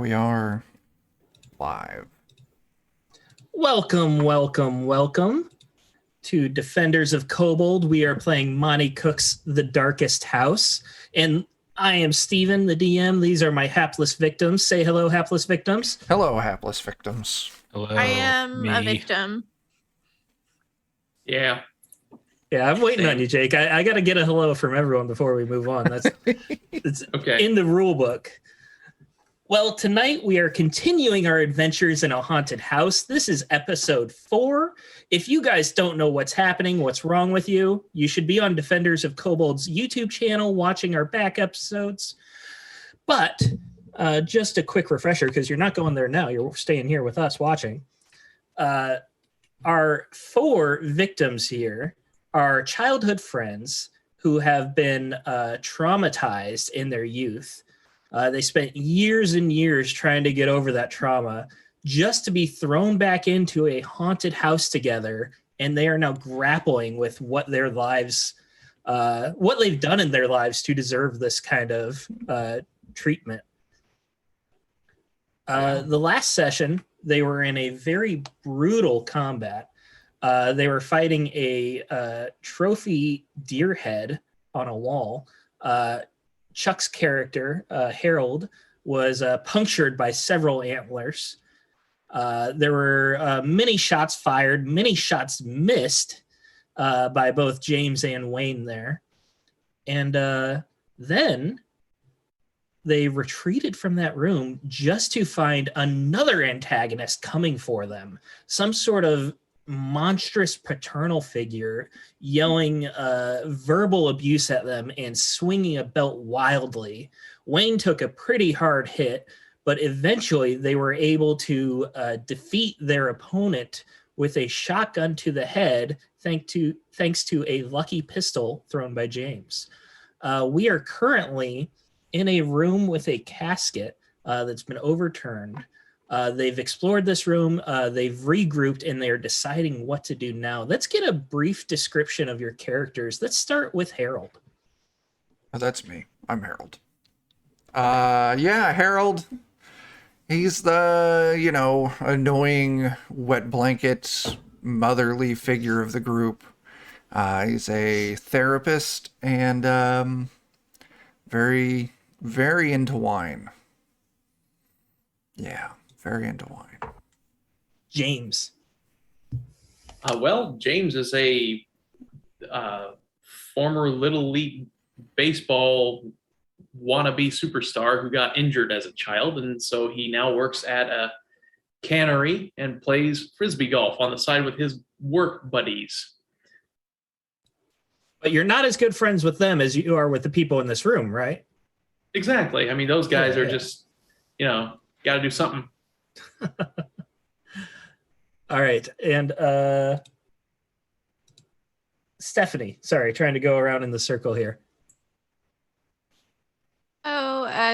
we are live. Welcome to Defenders of Kobold. We are playing Monty Cook's The Darkest House. And I am Steven, the DM. These are my hapless victims. Say hello, hapless victims. Hello, hapless victims. Hello. I am a victim. Yeah, I'm waiting Same. on you, Jake. I got to get a hello from everyone before we move on. It's okay. in the rule book. Well, tonight we are continuing our adventures in a haunted house. This is episode 4. If you guys don't know what's happening, what's wrong with you, you should be on Defenders of Kobold's YouTube channel watching our back episodes. But just a quick refresher, because you're not going there now. You're staying here with us watching. Our 4 victims here are childhood friends who have been traumatized in their youth. They spent years and years trying to get over that trauma just to be thrown back into a haunted house together. And they are now grappling with what their lives, what they've done in their lives to deserve this kind of treatment. The last session, they were in a very brutal combat. They were fighting a trophy deer head on a wall. Chuck's character, Harold, was punctured by several antlers. There were many shots fired, many shots missed by both James and Wayne there. And then they retreated from that room just to find another antagonist coming for them. Some sort of monstrous paternal figure yelling verbal abuse at them and swinging a belt wildly. Wayne took a pretty hard hit, but eventually they were able to defeat their opponent with a shotgun to the head, thanks to a lucky pistol thrown by James. We are currently in a room with a casket that's been overturned. They've explored this room, they've regrouped, and they're deciding what to do now. Let's get a brief description of your characters. Let's start with Harold. Oh, that's me. I'm Harold. Harold. He's the, annoying wet blanket motherly figure of the group. He's a therapist and very, very into wine. Yeah. Very into wine. James. James is a former Little League baseball wannabe superstar who got injured as a child, and so he now works at a cannery and plays frisbee golf on the side with his work buddies. But you're not as good friends with them as you are with the people in this room, right? Exactly. I mean, those guys are just, got to do something. All right. And Stephanie, sorry, trying to go around in the circle here.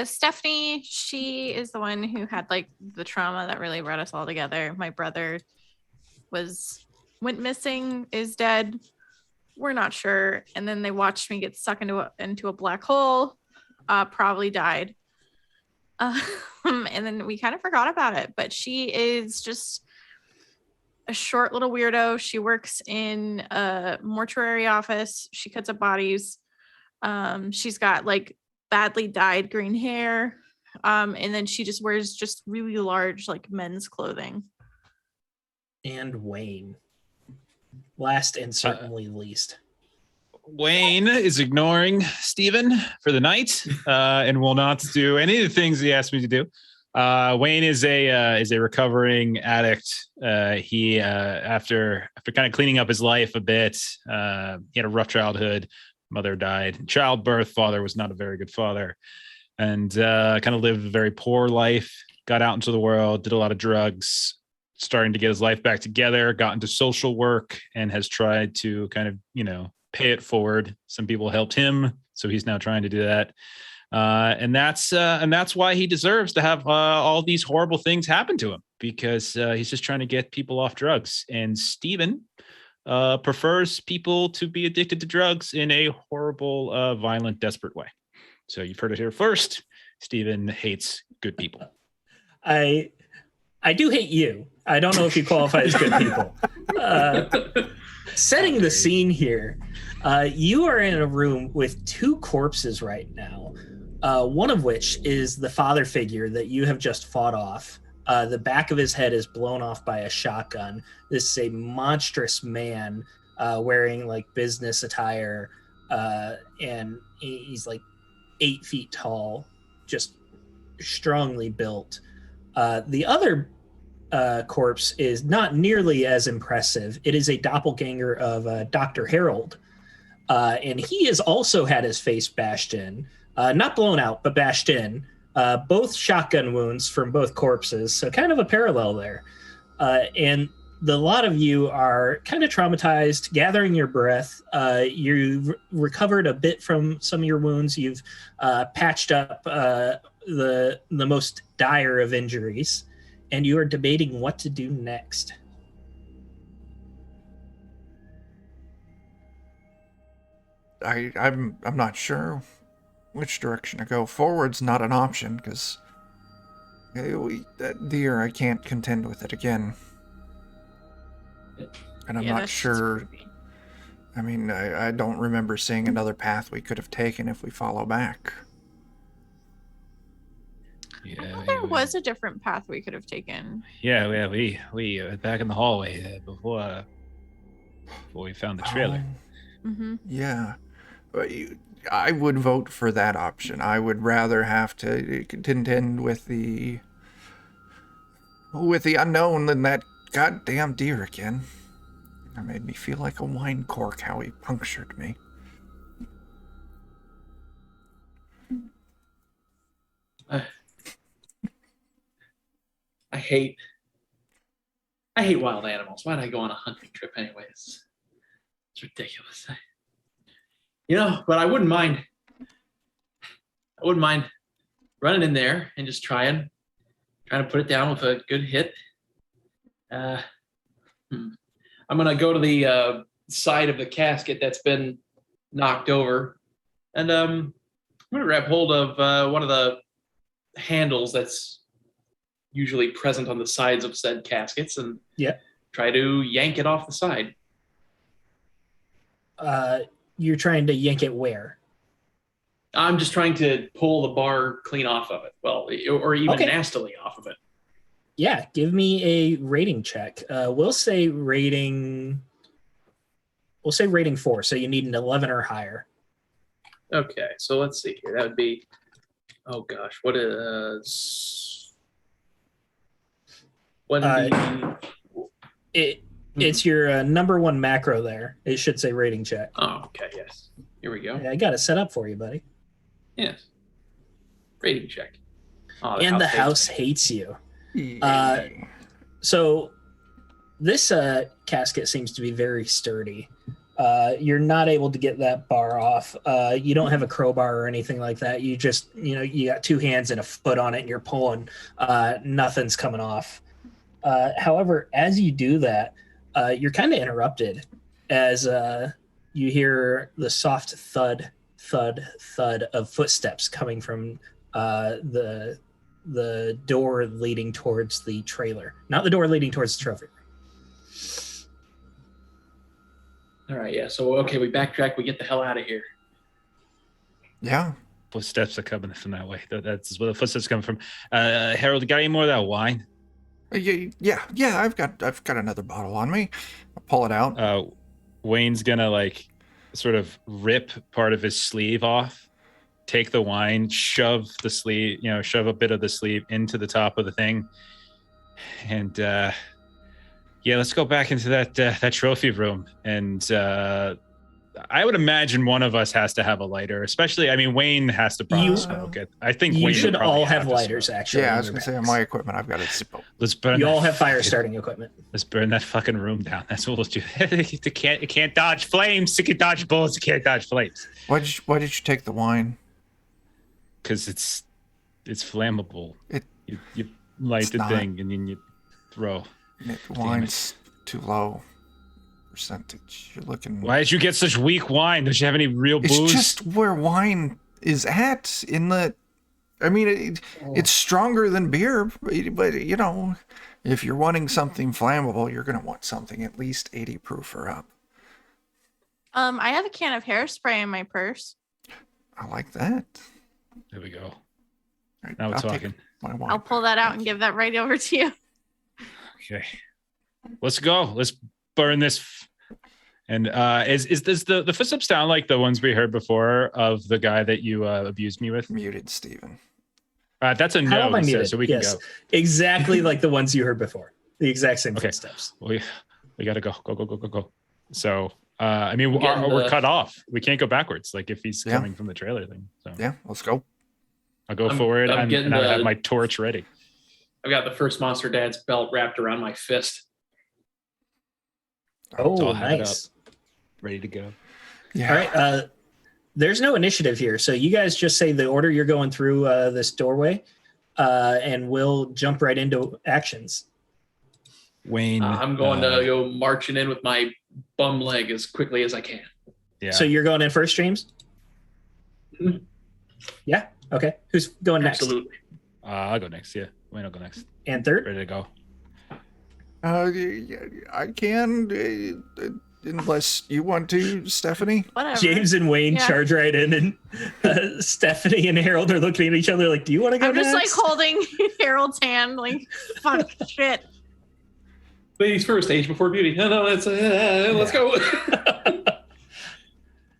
Stephanie, she is the one who had the trauma that really brought us all together. My brother went missing, is dead. We're not sure. And then they watched me get sucked into a black hole, probably died. And then we kind of forgot about it, but she is just a short little weirdo. She works in a mortuary office. She cuts up bodies. She's got badly dyed green hair. And then she just wears just really large men's clothing. And Wayne, last and certainly least. Wayne is ignoring Steven for the night and will not do any of the things he asked me to do. Wayne is a recovering addict. He after kind of cleaning up his life a bit, he had a rough childhood. Mother died. Childbirth. Father was not a very good father, and kind of lived a very poor life. Got out into the world, did a lot of drugs, starting to get his life back together. Got into social work and has tried to kind of pay it forward. Some people helped him, so he's now trying to do that. And that's why he deserves to have all these horrible things happen to him, because he's just trying to get people off drugs. And Steven prefers people to be addicted to drugs in a horrible, violent, desperate way. So you've heard it here first. Steven hates good people. I do hate you. I don't know if you qualify as good people. Setting the scene here, you are in a room with two corpses right now. One of which is the father figure that you have just fought off. The back of his head is blown off by a shotgun. This is a monstrous man wearing like business attire, and he's like 8 feet tall, just strongly built. The other corpse is not nearly as impressive. It is a doppelganger of Dr. Harold, and he has also had his face bashed in. Not blown out, but bashed in. Both shotgun wounds from both corpses, so kind of a parallel there. And the lot of you are kind of traumatized, gathering your breath. You've recovered a bit from some of your wounds. You've patched up the most dire of injuries, and you are debating what to do next. I'm not sure which direction to go. Forward's not an option because that deer, I can't contend with it again. And I'm not that's sure. creepy. I mean, I don't remember seeing another path we could have taken if we follow back. I thought there was a different path we could have taken. Yeah, we back in the hallway before we found the trailer. Mm-hmm. Yeah. But I would vote for that option. I would rather have to contend with the unknown than that goddamn deer again. That made me feel like a wine cork how he punctured me. I hate wild animals. Why'd I go on a hunting trip anyways? It's ridiculous. But I wouldn't mind running in there and just trying to put it down with a good hit. I'm gonna go to the side of the casket that's been knocked over, and I'm gonna grab hold of one of the handles that's usually present on the sides of said caskets and try to yank it off the side. You're trying to yank it where? I'm just trying to pull the bar clean off of it. Well, or even nastily off of it. Yeah, give me a rating check. We'll say rating 4, so you need an 11 or higher. Okay, so let's see here. That would be, oh gosh, what is It's your number one macro there. It should say rating check. Oh, okay, yes. Here we go. Yeah, I got it set up for you, buddy. Yes. Rating check. Oh, and the house hates you. Yay. So this casket seems to be very sturdy. You're not able to get that bar off. You don't have a crowbar or anything like that. You just, you got 2 hands and a foot on it and you're pulling. Nothing's coming off. However, as you do that, you're kind of interrupted as you hear the soft thud, thud, thud of footsteps coming from the door leading towards the trailer, not the door leading towards the trophy. All right, yeah. So okay, we backtrack. We get the hell out of here. Yeah. Footsteps are coming from that way. That's where the footsteps come from. Harold, got any more of that wine? Yeah. I've got another bottle on me. I'll pull it out. Wayne's gonna sort of rip part of his sleeve off, take the wine, shove a bit of the sleeve into the top of the thing, and let's go back into that trophy room. And I would imagine one of us has to have a lighter, especially. I mean, Wayne has to probably smoke it. I think you Wayne should all have to lighters. smoke. Actually, Yeah, I was gonna say on my equipment, I've got a Zippo. Let's burn. You all have fire starting equipment. Let's burn that fucking room down. That's what we'll do. It can't dodge flames. It can dodge bullets. It can't dodge flames. Why did you take the wine? Because it's flammable. You light It's the not. thing and then you throw. Wine's too low percentage. You're looking. Why did you get such weak wine? Don't you have any real It's booze? just where wine is at in the I mean, it's stronger than beer, but you know, if you're wanting something flammable, you're gonna want something at least 80 proof or up. I have a can of hairspray in my purse. I like that. There we go. All right, Now we're I'll take talking. my wine. I'll pull that out and give that right over to you. Okay. Let's go. Let's burn this. And is this the footsteps sound like the ones we heard before of the guy that you abused me with? Muted, Steven. That's a How no, am I he muted? says, so we can go. Exactly like the ones you heard before. The exact same Okay. footsteps. We gotta go. Go. So I mean, Getting we're the- cut off. We can't go backwards. Like if he's Yeah. coming from the trailer thing. So Yeah, let's go. I'll go I'm forward getting and I have the- my torch ready. I've got the first Monster Dad's belt wrapped around my fist. Oh, I'll have it nice. Ready to go. Yeah. All right. There's no initiative here. So you guys just say the order you're going through this doorway, and we'll jump right into actions. Wayne. I'm going to go marching in with my bum leg as quickly as I can. Yeah. So you're going in first, James? Mhm. Yeah. Okay. Who's going next? Absolutely. I'll go next. Yeah. Wayne will go next. And third? Ready to go. I can, unless you want to, Stephanie. Whatever. James and Wayne Yeah. charge right in, and Stephanie and Harold are looking at each other like, "Do you want to go I'm just like next?" holding Harold's hand, like, fuck shit. Ladies first, age before beauty. No, let's go.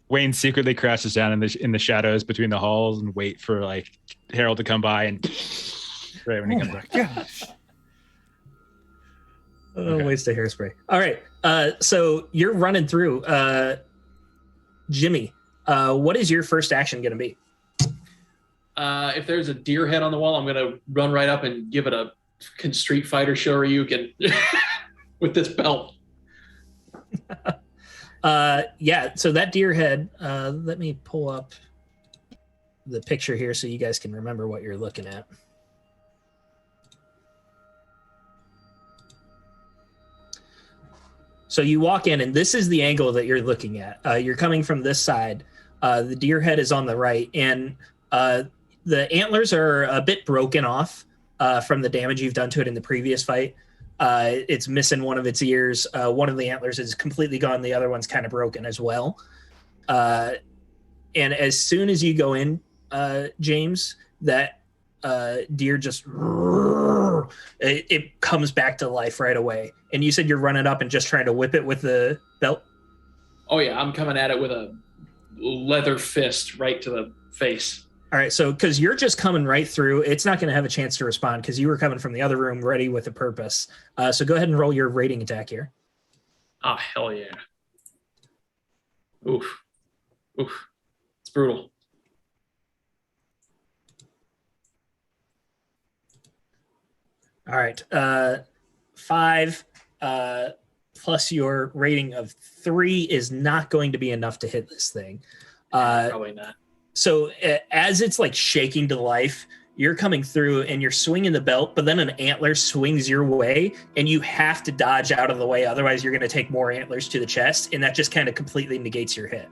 Wayne secretly crashes down in the shadows between the halls and wait for like Harold to come by and right when he Oh comes my back. gosh. Oh, waste of hairspray. All right. So you're running through. Jimmy, what is your first action going to be? If there's a deer head on the wall, I'm going to run right up and give it a Street Fighter Shoryuken with this belt. Yeah. So that deer head. Let me pull up the picture here so you guys can remember what you're looking at. So you walk in, and this is the angle that you're looking at. You're coming from this side. The deer head is on the right, and the antlers are a bit broken off from the damage you've done to it in the previous fight. It's missing one of its ears. One of the antlers is completely gone. The other one's kind of broken as well. And as soon as you go in, James, that deer just it comes back to life right away. And you said you're running up and just trying to whip it with the belt. Oh, yeah. I'm coming at it with a leather fist right to the face. All right, so because you're just coming right through, it's not going to have a chance to respond because you were coming from the other room ready with a purpose. So go ahead and roll your rating attack here. Oh, hell yeah. Oof. It's brutal. All right, 5 plus your rating of 3 is not going to be enough to hit this thing. Probably not. So as it's like shaking to life, you're coming through and you're swinging the belt, but then an antler swings your way and you have to dodge out of the way. Otherwise, you're going to take more antlers to the chest, and that just kind of completely negates your hit.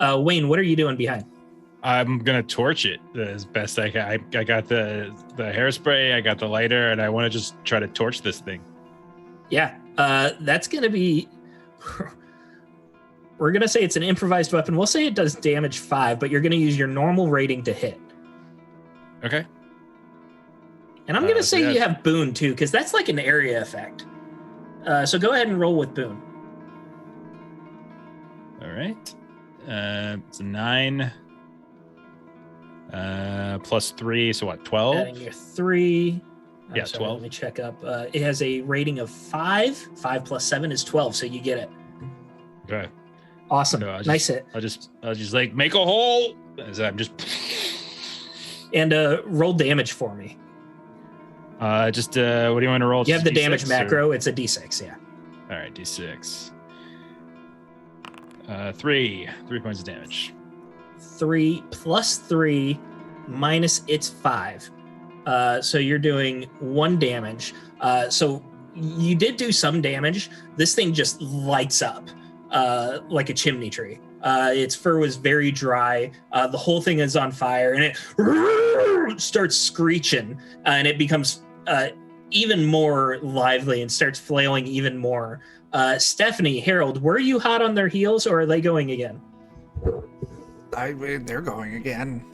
Wayne, what are you doing behind? I'm gonna torch it as best I can. I got the hairspray, I got the lighter, and I want to just try to torch this thing. Yeah, that's going to be... We're going to say it's an improvised weapon. We'll say it does damage 5, but you're going to use your normal rating to hit. Okay. And I'm going to So say yeah. you have Boon, too, because that's like an area effect. So go ahead and roll with Boon. All right. It's a 9 plus 3, so what? 12. Adding your 3. I'm Yeah, sorry, 12. Let me check up. It has a rating of 5. 5 plus 7 is 12, so you get it. Okay. Awesome. No, Nice hit. I'll just like make a hole. As I'm just. And roll damage for me. What do you want to roll? You have the Just damage D6 or- macro. It's a d6, yeah. All right, D6. 3 points of damage. 3 plus 3 minus its 5. So you're doing 1 damage. So you did do some damage. This thing just lights up like a chimney tree. Its fur was very dry. The whole thing is on fire, and it starts screeching, and it becomes even more lively and starts flailing even more. Stephanie, Harold, were you hot on their heels, or are they going again? They're going again.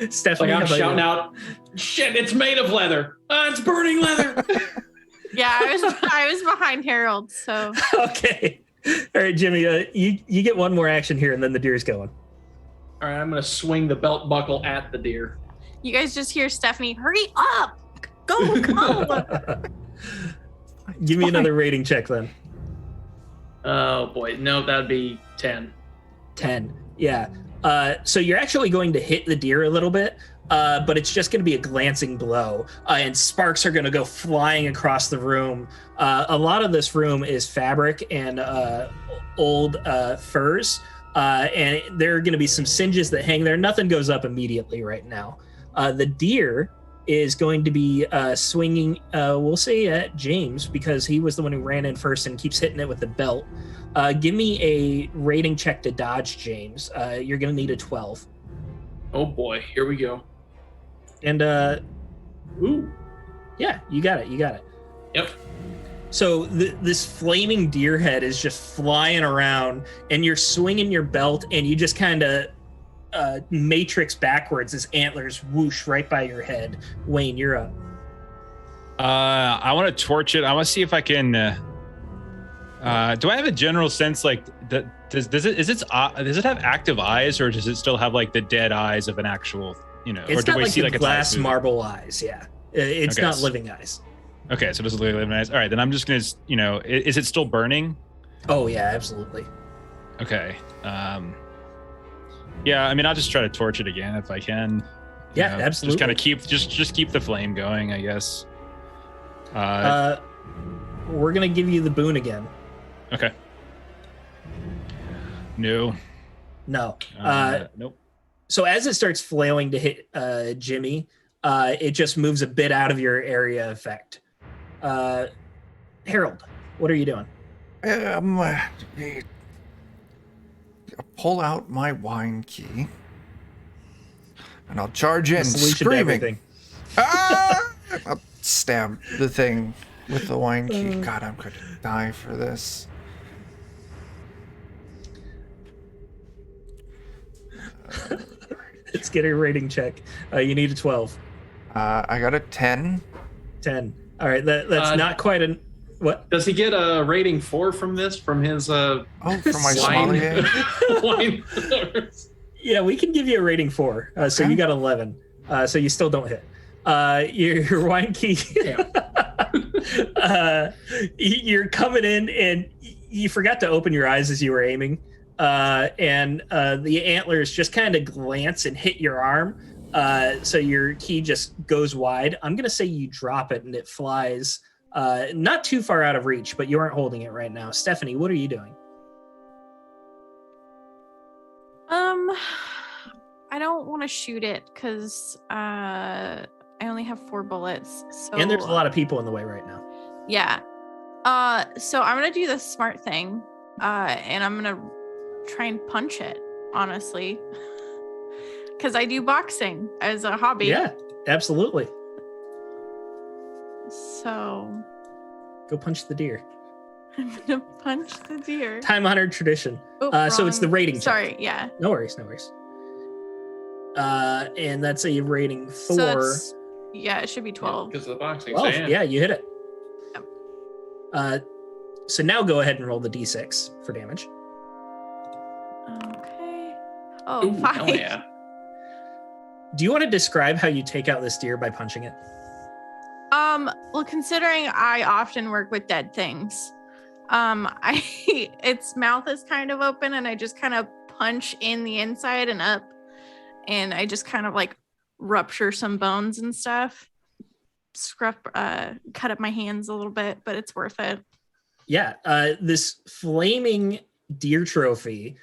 Stephanie, Like I'm how about shouting you? out, shit, it's made of leather. It's burning leather. Yeah, I was behind Harold, so Okay. All right, Jimmy, you get one more action here, and then the deer's going. All right, I'm going to swing the belt buckle at the deer. you guys just hear Stephanie, hurry up! Go! Give me another rating check then. Oh boy, no, that'd be 10. 10. Yeah. So you're actually going to hit the deer a little bit, but it's just going to be a glancing blow, and sparks are going to go flying across the room. A lot of this room is fabric and old furs, and there are going to be some singes that hang there. Nothing goes up immediately right now. The deer is going to be swinging, we'll say at James, because he was the one who ran in first and keeps hitting it with the belt. Give me a rating check to dodge, James. You're going to need a 12. Oh boy, here we go. And Ooh, yeah, you got it. yep. So this flaming deer head is just flying around, and you're swinging your belt, and you just kind of matrix backwards as antlers whoosh right by your head. Wayne, you're up. I want to torch it. I want to see if I can. Do I have a general sense like does it have active eyes, or does it still have like the dead eyes of an actual, or It's do not we like see the like a glass marble eyes. Yeah, it's Okay. not living eyes. Okay, so it doesn't look like living eyes. All right, then I'm just gonna, is it still burning? Oh yeah, absolutely. Okay. Yeah, I mean, I'll just try to torch it again if I can. Yeah, absolutely. Just kind of keep the flame going, I guess. We're gonna give you the boon again. Okay. No. No. Nope. So as it starts flailing to hit Jimmy, it just moves a bit out of your area effect. Harold, what are you doing? Pull out my wine key, and I'll charge in, The solution to screaming. everything. Ah! I'll stab the thing with the wine key. God, I'm going to die for this. Let's get a rating check. You need a 12. I got a 10. 10. All right, that's not quite an... What? Does he get a rating 4 from this? From his Oh, for my wine? sommelier. wine? Yeah, we can give you a rating 4. So Okay. you got 11. So you still don't hit. Your wine key... you're coming in, and you forgot to open your eyes as you were aiming. And the antlers just kind of glance and hit your arm. So your key just goes wide. I'm going to say you drop it, and it flies not too far out of reach, but you aren't holding it right now. Stephanie, what are you doing? I don't want to shoot it because I only have 4 bullets. So And there's a lot of people in the way right now. Yeah. So I'm gonna do the smart thing, and I'm gonna try and punch it, honestly, because I do boxing as a hobby. Yeah, absolutely. So Go punch the deer. I'm gonna punch the deer. Time honored tradition. Oh, So it's the wrong. rating check. Sorry. Yeah. No worries. And that's a rating 4. So that's, yeah, it should be 12. Because of the boxing. 12. So, Yeah, you hit it. Yep. So now go ahead and roll the d6 for damage. Okay. Oh, Ooh, 5. hell yeah. Do you want to describe how you take out this deer by punching it? Well, considering I often work with dead things, its mouth is kind of open, and I just kind of punch in the inside and up, and I just kind of like rupture some bones and stuff. Cut up my hands a little bit, but it's worth it. Yeah, this flaming deer trophy,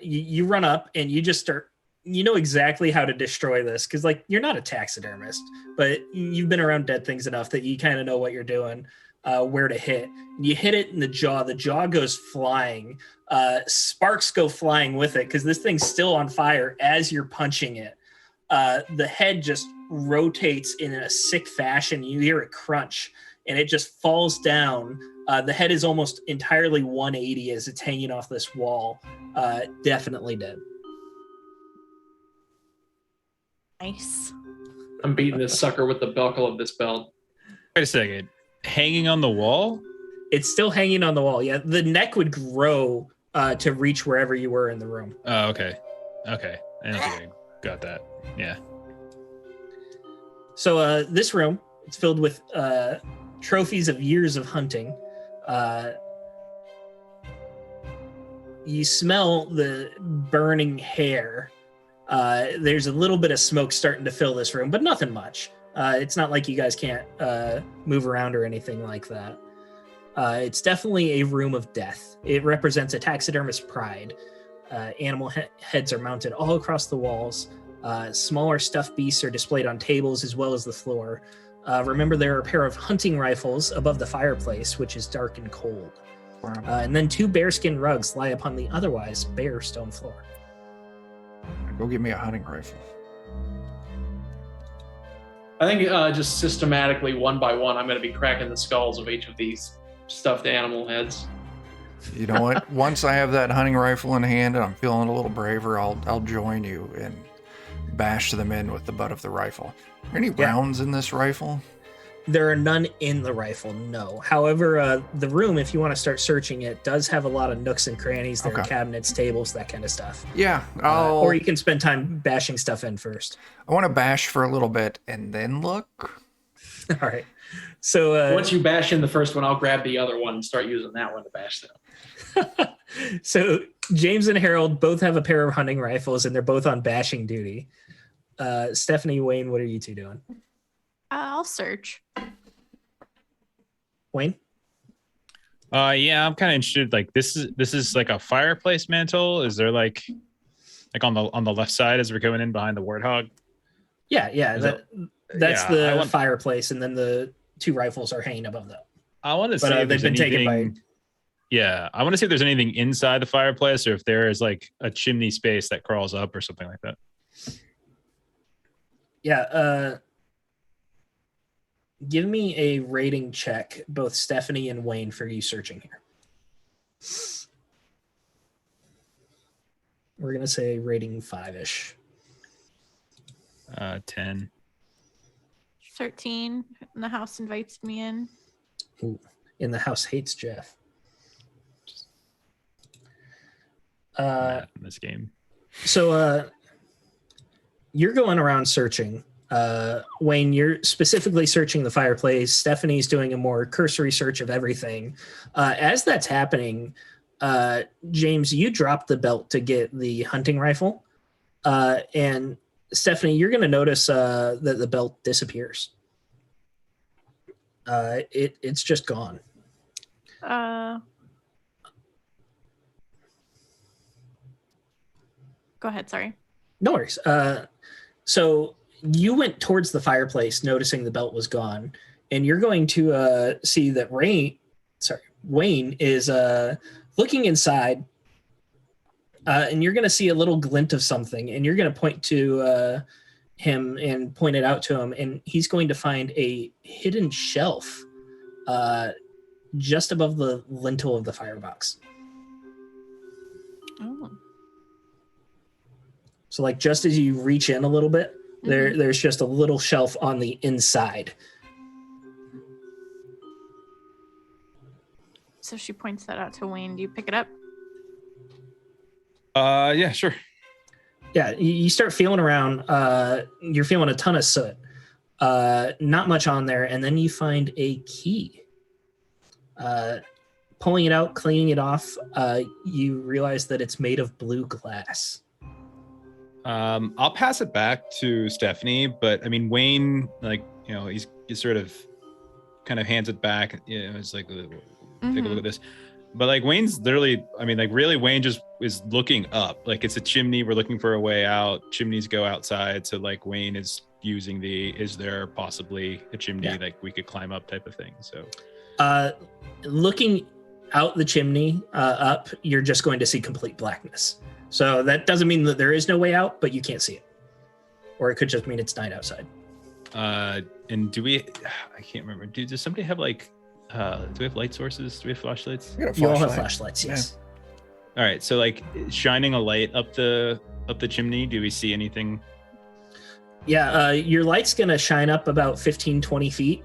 you run up and you just start, you know exactly how to destroy this, because like you're not a taxidermist, but you've been around dead things enough that you kind of know what you're doing. where to hit. You hit it in the jaw. The jaw goes flying. Sparks go flying with it because this thing's still on fire as you're punching it. The head just rotates in a sick fashion. You hear it crunch, and it just falls down. The head is almost entirely 180 as it's hanging off this wall. Definitely dead. Nice. I'm beating this sucker with the buckle of this belt. Wait a second. Hanging on the wall? It's still hanging on the wall. Yeah, the neck would grow to reach wherever you were in the room. Oh, okay. Okay. I don't think I got that. Yeah. So this room, it's filled with trophies of years of hunting. You smell the burning hair. There's a little bit of smoke starting to fill this room, but nothing much. It's not like you guys can't move around or anything like that. It's definitely a room of death. It represents a taxidermist's pride. Animal heads are mounted all across the walls. Smaller stuffed beasts are displayed on tables as well as the floor. Remember, there are a pair of hunting rifles above the fireplace, which is dark and cold. And then 2 bearskin rugs lie upon the otherwise bare stone floor. Go get me a hunting rifle. I think just systematically, one by one, I'm going to be cracking the skulls of each of these stuffed animal heads. You know what? Once I have that hunting rifle in hand and I'm feeling a little braver, I'll join you and bash them in with the butt of the rifle. Are there any rounds in this rifle? There are none in the rifle, no. However, the room, if you want to start searching it, does have a lot of nooks and crannies. There are cabinets, tables, that kind of stuff. Yeah. Or you can spend time bashing stuff in first. I want to bash for a little bit and then look. All right. So once you bash in the first one, I'll grab the other one and start using that one to bash them. So James and Harold both have a pair of hunting rifles, and they're both on bashing duty. Stephanie, Wayne, what are you two doing? I'll search. Wayne? Yeah, I'm kind of interested. Like this is like a fireplace mantle. Is there like on the left side as we're going in behind the warthog? Yeah. That's the fireplace, and then the 2 rifles are hanging above that. I want to see if they've been taken by. Yeah, I want to see if there's anything inside the fireplace, or if there is like a chimney space that crawls up or something like that. Yeah. Give me a rating check, both Stephanie and Wayne, for you searching here. We're going to say rating 5-ish. 10. 13. And the house invites me in. Ooh, and the house hates Jeff. In this game. So you're going around searching. Wayne, you're specifically searching the fireplace. Stephanie's doing a more cursory search of everything. As that's happening, James, you drop the belt to get the hunting rifle. And Stephanie, you're going to notice that the belt disappears. It's just gone. Go ahead, sorry. No worries. So you went towards the fireplace, noticing the belt was gone, and you're going to see that Wayne is looking inside, and you're going to see a little glint of something, and you're going to point to him and point it out to him, and he's going to find a hidden shelf just above the lintel of the firebox. Oh. So like just as you reach in a little bit, there's just a little shelf on the inside. So she points that out to Wayne. Do you pick it up? Yeah, sure. Yeah, you start feeling around. You're feeling a ton of soot. Not much on there, and then you find a key. Pulling it out, cleaning it off, you realize that it's made of blue glass. I'll pass it back to Stephanie, but I mean Wayne, like, you know, he sort of kind of hands it back. You know, it's like, take a look at this. But like Wayne's literally, I mean, like really Wayne just is looking up. Like it's a chimney. We're looking for a way out. Chimneys go outside. So like Wayne is using is there possibly a chimney like we could climb up type of thing. So Looking out the chimney up, you're just going to see complete blackness. So that doesn't mean that there is no way out, but you can't see it. Or it could just mean it's night outside. And do we? I can't remember. Does somebody have like? Do we have light sources? Do we have flashlights? You all have flashlights, yes. All right. So like shining a light up the chimney. Do we see anything? Yeah, your light's gonna shine up about 15, 20 feet.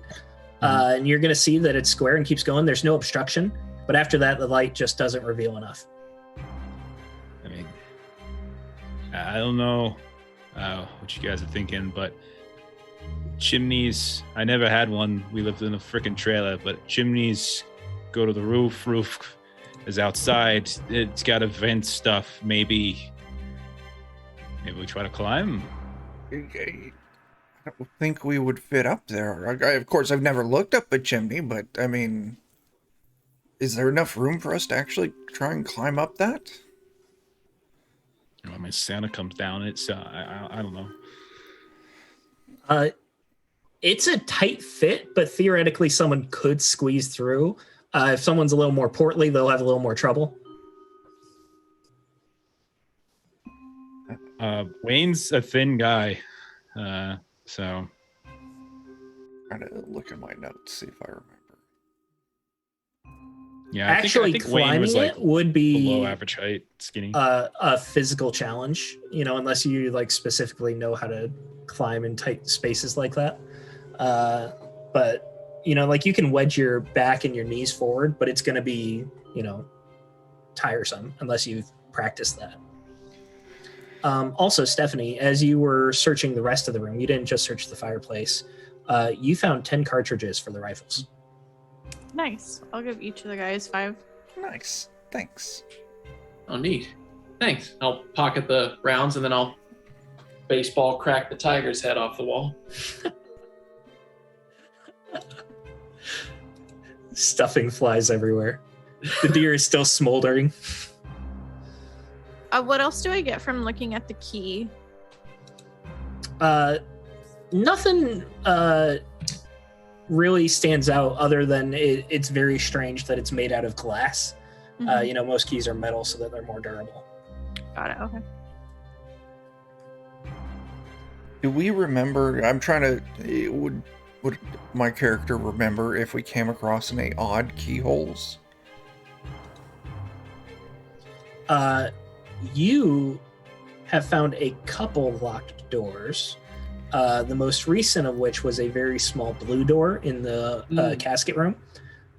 And you're gonna see that it's square and keeps going. There's no obstruction, but after that, the light just doesn't reveal enough. I mean, I don't know what you guys are thinking, but chimneys, I never had one. We lived in a freaking trailer, but chimneys go to the roof. Roof is outside. It's got to vent stuff. Maybe we try to climb. I don't think we would fit up there. Of course, I've never looked up a chimney, but I mean, is there enough room for us to actually try and climb up that? You know, I mean, Santa comes down it, so I don't know. It's a tight fit, but theoretically someone could squeeze through. If someone's a little more portly, they'll have a little more trouble. Wayne's a thin guy, so. Trying to look at my notes, see if I remember. Yeah, Actually, I think climbing Wayne was like it would be below average height, skinny. A physical challenge, unless you like specifically know how to climb in tight spaces like that. But like you can wedge your back and your knees forward, but it's going to be, tiresome unless you've practiced that. Also, Stephanie, as you were searching the rest of the room, you didn't just search the fireplace. You found 10 cartridges for the rifles. Nice. I'll give each of the guys 5. Nice. Thanks. Oh, neat. Thanks. I'll pocket the rounds and then I'll baseball crack the tiger's head off the wall. Stuffing flies everywhere. The deer is still smoldering. What else do I get from looking at the key? Nothing really stands out other than it's very strange that it's made out of glass. Mhm. Most keys are metal so that they're more durable. Got it. Okay. Do we remember? I'm trying to. Would my character remember if we came across any odd keyholes? You have found a couple locked doors. The most recent of which was a very small blue door in the casket room.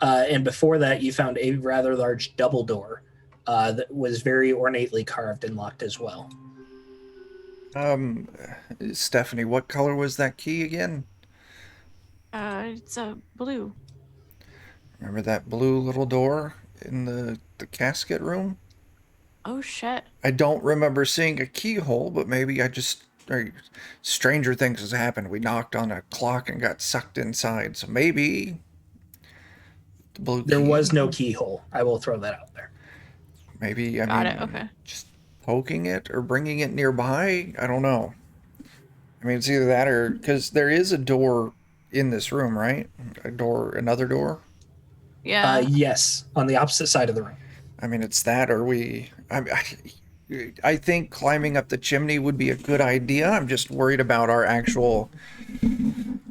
And before that, you found a rather large double door that was very ornately carved and locked as well. Stephanie, what color was that key again? It's a blue. Remember that blue little door in the casket room? Oh shit. I don't remember seeing a keyhole, but maybe stranger things has happened. We knocked on a clock and got sucked inside, so maybe the blue There key. was no keyhole. I will throw that out there. Maybe, Got it. Okay. just poking it or bringing it nearby. I don't know. I mean, it's either that or because there is a door in this room, right? Another door. Yeah. Yes, on the opposite side of the room. I mean, it's that or I think climbing up the chimney would be a good idea. I'm just worried about our actual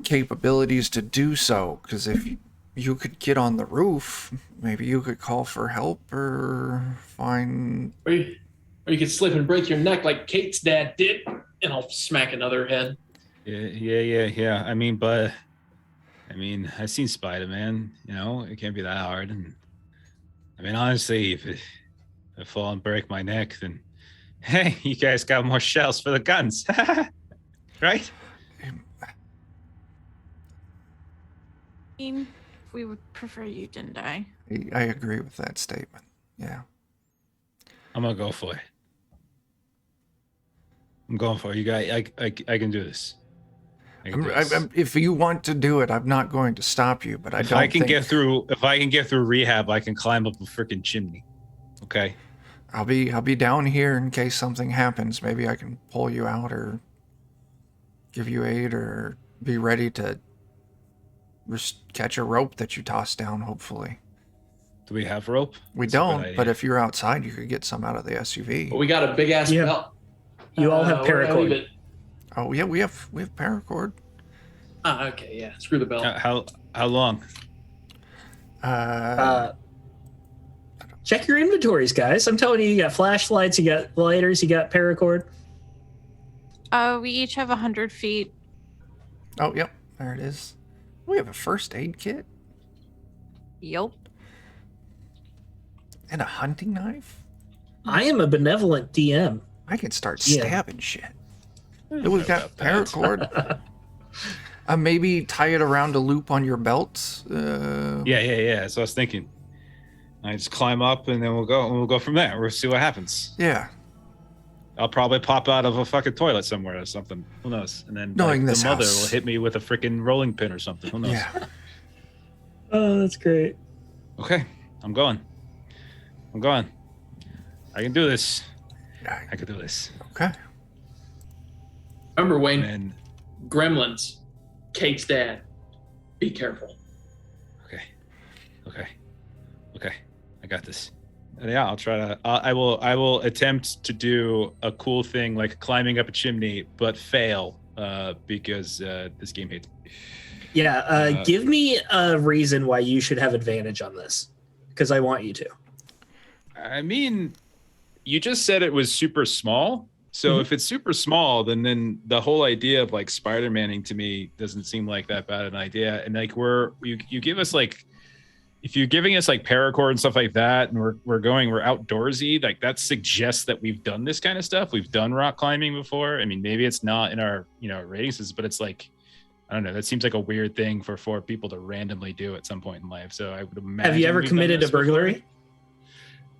capabilities to do so. Because if you could get on the roof, maybe you could call for help or find... Or you could slip and break your neck like Kate's dad did, and I'll smack another head. Yeah. I mean, I've seen Spider-Man. It can't be that hard. And I mean, honestly, if I fall and break my neck, then hey, you guys got more shells for the guns, right? We would prefer you didn't die. I agree with that statement. Yeah. I'm gonna go for it. I'm going for it. You guys, I can do this. If you want to do it, I'm not going to stop you. But if I can get through rehab, I can climb up a freaking chimney. Okay. I'll be down here in case something happens. Maybe I can pull you out or give you aid or be ready to just catch a rope that you toss down, hopefully. Do we have rope? We That's a good don't, idea. but if you're outside, you could get some out of the SUV. But we got a big ass Yeah. belt. You all have Where did I leave paracord. it? Oh yeah, we have paracord. Ah, okay, yeah. Screw the belt. How long? Check your inventories, guys. I'm telling you, you got flashlights, you got lighters, you got paracord. We each have 100 feet. Oh yep, there it is. We have a first aid kit Yup. and a hunting knife. I am a benevolent DM. I can start Yeah. stabbing shit. We've got paracord. Maybe tie it around a loop on your belt. Yeah. So I was thinking. I just climb up and then we'll go from there. We'll see what happens. Yeah. I'll probably pop out of a fucking toilet somewhere or something. Who knows? And then Knowing the this mother house. will hit me with a freaking rolling pin or something. Who knows? Yeah. Oh, that's great. Okay, I'm going. I can do this. Yeah. I can do this. Okay. Remember, Wayne, And Gremlins, Kate's dad. Be careful. okay. I got this. And yeah, I'll try to. I will attempt to do a cool thing like climbing up a chimney, but fail because this game hates me. Yeah, give me a reason why you should have advantage on this, because I want you to. I mean, you just said it was super small. So if it's super small, then the whole idea of like Spider-Maning to me doesn't seem like that bad an idea. And like you give us like, if you're giving us like paracord and stuff like that, and we're outdoorsy, like that suggests that we've done this kind of stuff. We've done rock climbing before. I mean, maybe it's not in our ratings, but it's like, I don't know. That seems like a weird thing for 4 people to randomly do at some point in life. So I would imagine. Have you ever we've done committed a this before. burglary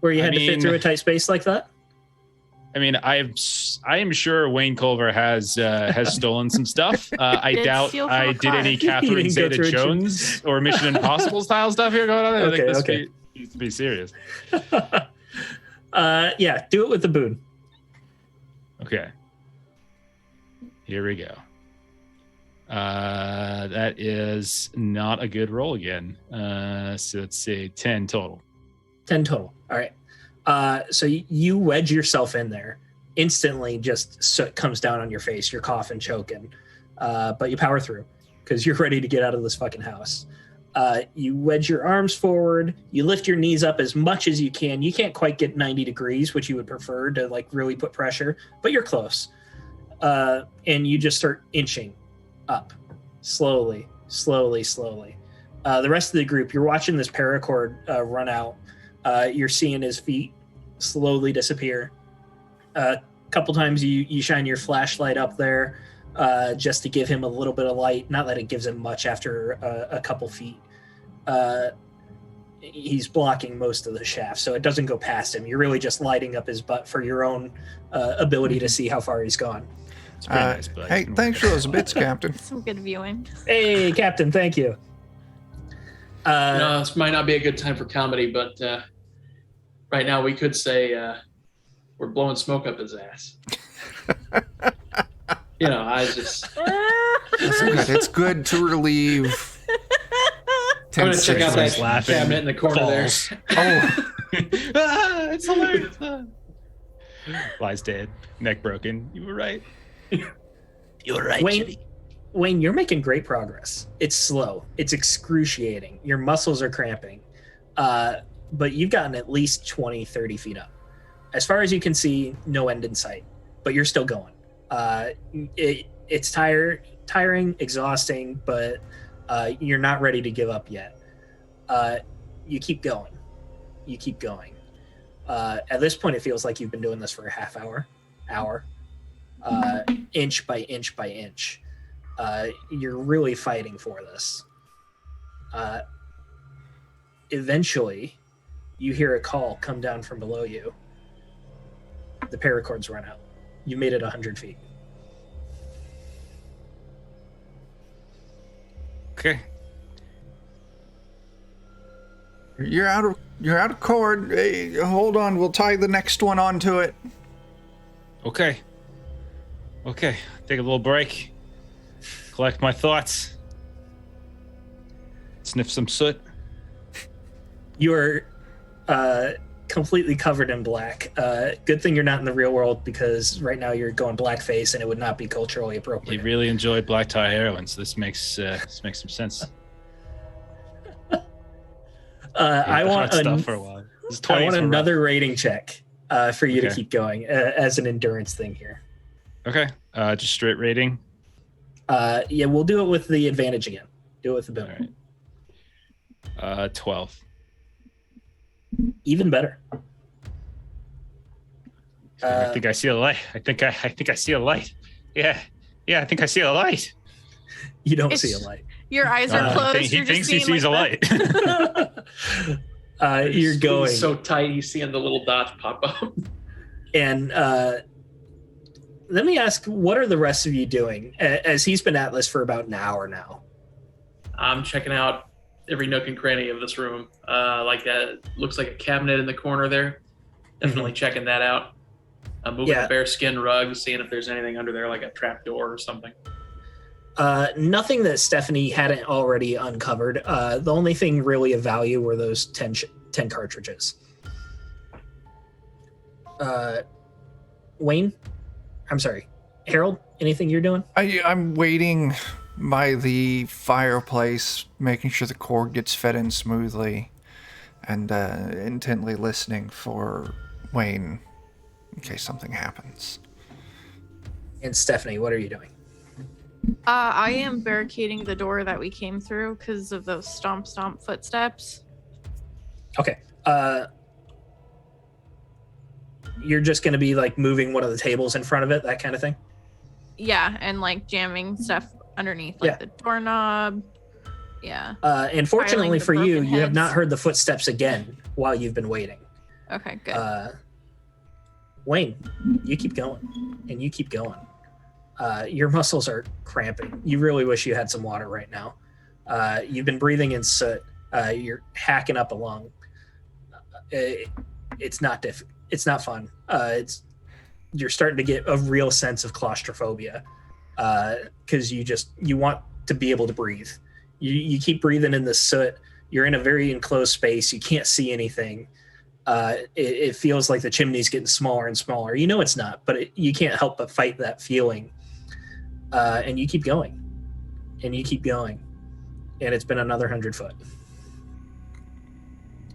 where you had to fit through a tight space like that? I mean, I am sure Wayne Culver has stolen some stuff. I Did doubt steal from I a did car. any You Catherine didn't go through a Zeta-Jones or Mission Impossible style stuff here going on. I think this needs to be serious. Yeah, do it with the boon. Okay. Here we go. That is not a good roll again. So let's see, 10 total. 10 total. All right. So you wedge yourself in there. Instantly, just soot comes down on your face. You're coughing, choking. But you power through because you're ready to get out of this fucking house. You wedge your arms forward. You lift your knees up as much as you can. You can't quite get 90 degrees, which you would prefer to like really put pressure, but you're close. And you just start inching up slowly. The rest of the group, you're watching this paracord run out. You're seeing his feet slowly disappear. A couple times you shine your flashlight up there just to give him a little bit of light. Not that it gives him much after a couple feet. He's blocking most of the shaft, so it doesn't go past him. You're really just lighting up his butt for your own ability to see how far he's gone. It's pretty nice, but Hey, thanks for those bits, Captain. Some good viewing. Hey, Captain, thank you. No, this might not be a good time for comedy, but right now we could say we're blowing smoke up his ass. I just... It's good to relieve. I'm going to check out that laughing, cabinet in the corner falls. there. Oh, it's hilarious. Lies dead, neck broken. You were right. You were right, Wayne, you're making great progress. It's slow. It's excruciating. Your muscles are cramping. But you've gotten at least 20, 30 feet up. As far as you can see, no end in sight. But you're still going. It's tiring, exhausting, but you're not ready to give up yet. You keep going. At this point, it feels like you've been doing this for a half hour, inch by inch by inch. You're really fighting for this. Eventually, you hear a call come down from below you. The paracord's run out. You made it 100 feet. Okay. you're out of cord. Hey, hold on, we'll tie the next one onto it. Okay. Take a little break. Collect my thoughts. Sniff some soot. You are completely covered in black. Good thing you're not in the real world, because right now you're going blackface and it would not be culturally He appropriate. really enjoyed black tie heroin, so this makes some sense. I want stuff for a while. I want another rating check for you to Okay. keep going as an endurance thing here. Okay, just straight rating. Yeah, we'll do it with the advantage again. Do it with the boom. All right. 12. Even better. I think I see a light. I think I see a light. Yeah, I think I see a light. You don't see a light. Your eyes are closed. He You're thinks just he seeing sees a like light. You're going. so tight. He's seeing the little dots pop up. And let me ask, what are the rest of you doing? As he's been at this for about an hour now. I'm checking out every nook and cranny of this room. Like that looks like a cabinet in the corner there. Definitely checking that out. I'm moving the bearskin rug, seeing if there's anything under there, like a trap door or something. Nothing that Stephanie hadn't already uncovered. The only thing really of value were those 10 cartridges. Wayne? I'm sorry. Harold, anything you're doing? I'm waiting by the fireplace, making sure the cord gets fed in smoothly, and intently listening for Wayne in case something happens. And Stephanie, what are you doing? I am barricading the door that we came through because of those stomp footsteps. Okay. You're just going to be like moving one of the tables in front of it, that kind of thing? Yeah, and like jamming stuff underneath, like the doorknob. Yeah. And fortunately the for you, broken you have not heads. heard the footsteps again while you've been waiting. Okay, good. Wayne, you keep going, and you keep going. Your muscles are cramping. You really wish you had some water right now. You've been breathing in soot. You're hacking up a lung. It's not It's not fun. You're starting to get a real sense of claustrophobia because you want to be able to breathe. You keep breathing in the soot. You're in a very enclosed space. You can't see anything. It feels like the chimney's getting smaller and smaller. You know it's not, but you can't help but fight that feeling. And you keep going, and you keep going, and it's been another 100 foot.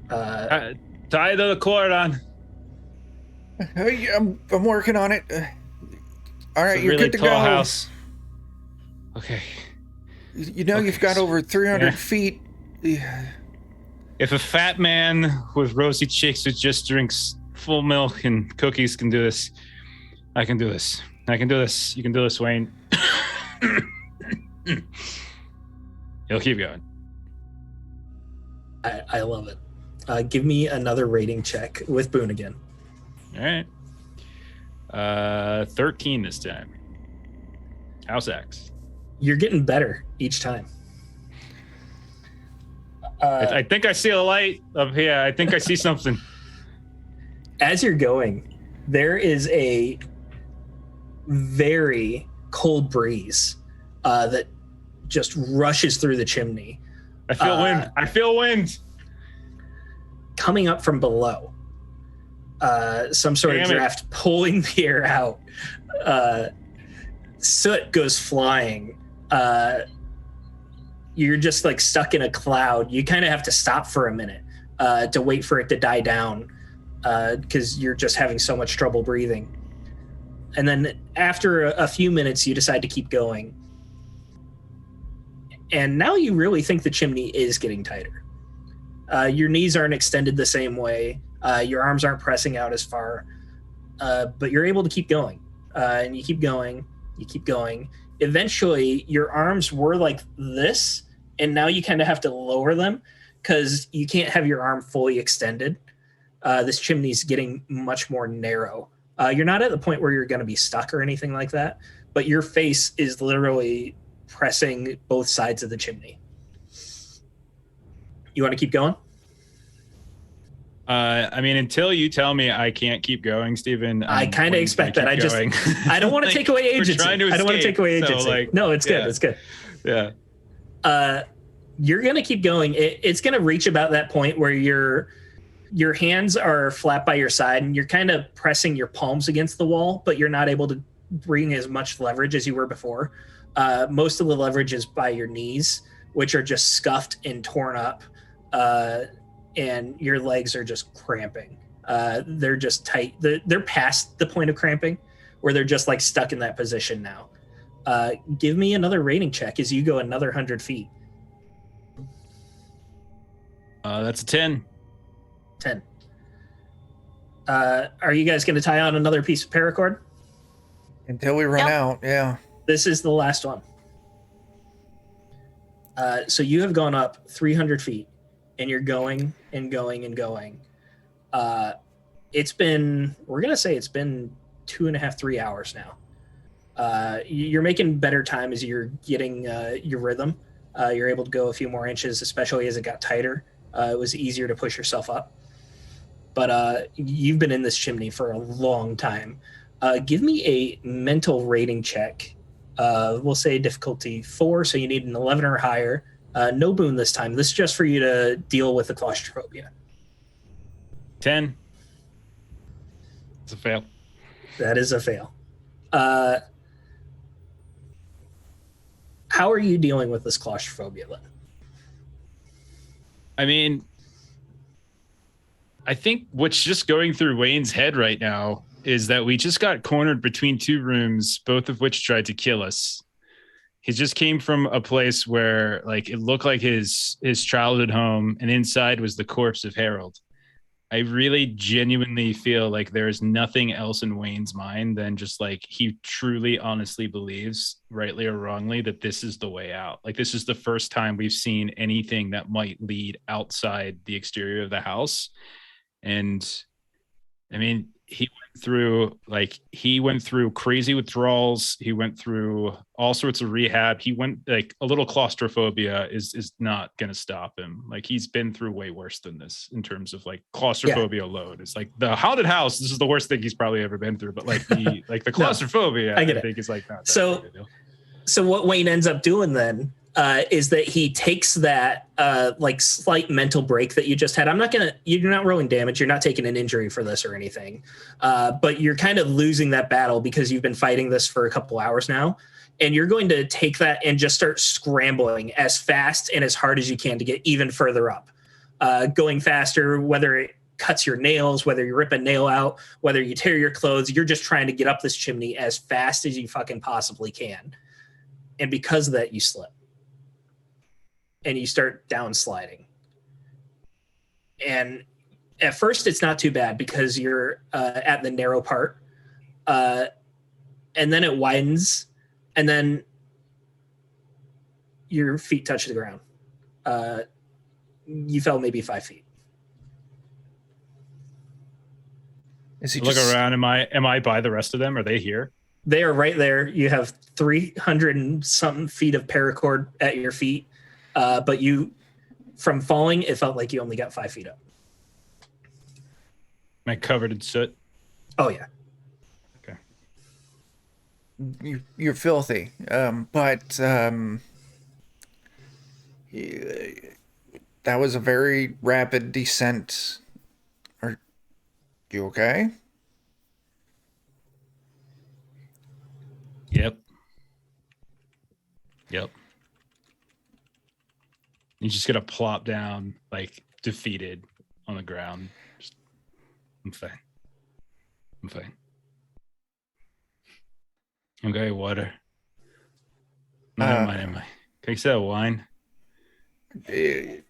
Tie the cord on. I'm working on it. All right, It's a you're really good to tall go. house. Okay. You know you've got so- over 300 yeah. feet. If a fat man with rosy cheeks who just drinks full milk and cookies can do this, I can do this. I can do this. You can do this, Wayne. He'll keep going. I love it. Give me another rating check with Boone again. All right. 13 this time. House X. You're getting better each time. I think I see a light up here. I think I see something. As you're going, there is a very cold breeze that just rushes through the chimney. I feel wind. I feel wind. Coming up from below. Some sort of Damn it. draft pulling the air out. Soot goes flying. You're just like stuck in a cloud. You kind of have to stop for a minute to wait for it to die down because you're just having so much trouble breathing. And then after a few minutes, you decide to keep going. And now you really think the chimney is getting tighter. Your knees aren't extended the same way. Your arms aren't pressing out as far. But you're able to keep going. And you keep going. You keep going. Eventually, your arms were like this. And now you kind of have to lower them because you can't have your arm fully extended. This chimney's getting much more narrow. You're not at the point where you're going to be stuck or anything like that. But your face is literally pressing both sides of the chimney. You want to keep going? I mean, until you tell me I can't keep going, Stephen. I kind of expect that. Going. I don't want to Like, take away we're agency. trying to I don't want to escape, take away so, agency. like, No, it's good. yeah. It's good. Yeah. You're gonna keep going. It's gonna reach about that point where your hands are flat by your side and you're kind of pressing your palms against the wall, but you're not able to bring as much leverage as you were before. Most of the leverage is by your knees, which are just scuffed and torn up, and your legs are just cramping. They're just tight. They're past the point of cramping, where they're just like stuck in that position now. Give me another rating check as you go another 100 feet. That's a 10. 10. Are you guys going to tie on another piece of paracord? Until we run out, yeah. This is the last one. So you have gone up 300 feet, and you're going and going and going. We're going to say it's been 2.5, 3 hours now. You're making better time as you're getting your rhythm. You're able to go a few more inches, especially as it got tighter. It was easier to push yourself up. But you've been in this chimney for a long time. Give me a mental rating check. We'll say difficulty 4, so you need an 11 or higher. No boon this time. This is just for you to deal with the claustrophobia. 10. It's a fail. That is a fail. How are you dealing with this claustrophobia then? I mean, I think what's just going through Wayne's head right now is that we just got cornered between 2 rooms, both of which tried to kill us. He just came from a place where like it looked like his childhood home, and inside was the corpse of Harold. I really genuinely feel like there's nothing else in Wayne's mind than just like he truly honestly believes, rightly or wrongly, that this is the way out. Like this is the first time we've seen anything that might lead outside the exterior of the house. And I mean, he went through crazy withdrawals. He went through all sorts of rehab. He went like a little claustrophobia is not going to stop him. Like he's been through way worse than this in terms of like claustrophobia alone. It's like the haunted house. This is the worst thing he's probably ever been through. But like the claustrophobia, I think is like not that so. big a deal. So what Wayne ends up doing then is that he takes that like slight mental break that you just had. You're not rolling damage. You're not taking an injury for this or anything. But you're kind of losing that battle because you've been fighting this for a couple hours now. And you're going to take that and just start scrambling as fast and as hard as you can to get even further up. Going faster, whether it cuts your nails, whether you rip a nail out, whether you tear your clothes, you're just trying to get up this chimney as fast as you fucking possibly can. And because of that, you slip. And you start down sliding. And at first, it's not too bad because you're at the narrow part. And then it widens. And then your feet touch the ground. You fell maybe 5 feet. Is he Look around. Am I by the rest of them? Are they here? They are right there. You have 300 and something feet of paracord at your feet. But from falling, it felt like you only got 5 feet up. Am I covered in soot? Oh, yeah. Okay. You're filthy. But that was a very rapid descent. Are you okay? Yep. He's just gonna plop down, like defeated on the ground. I'm fine. Okay, water. Never mind. Can you say wine? I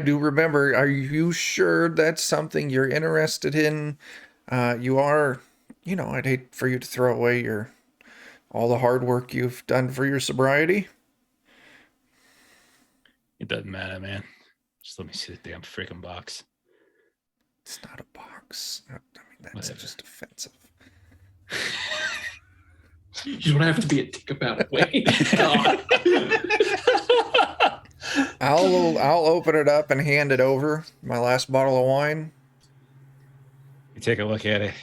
do remember. Are you sure that's something you're interested in? You are, I'd hate for you to throw away all the hard work you've done for your sobriety. It doesn't matter, man. Just let me see the damn freaking box. It's not a box. I mean, that's just offensive. You don't have to be a dick about it. Wait. God. I'll open it up and hand it over. My last bottle of wine. You take a look at it,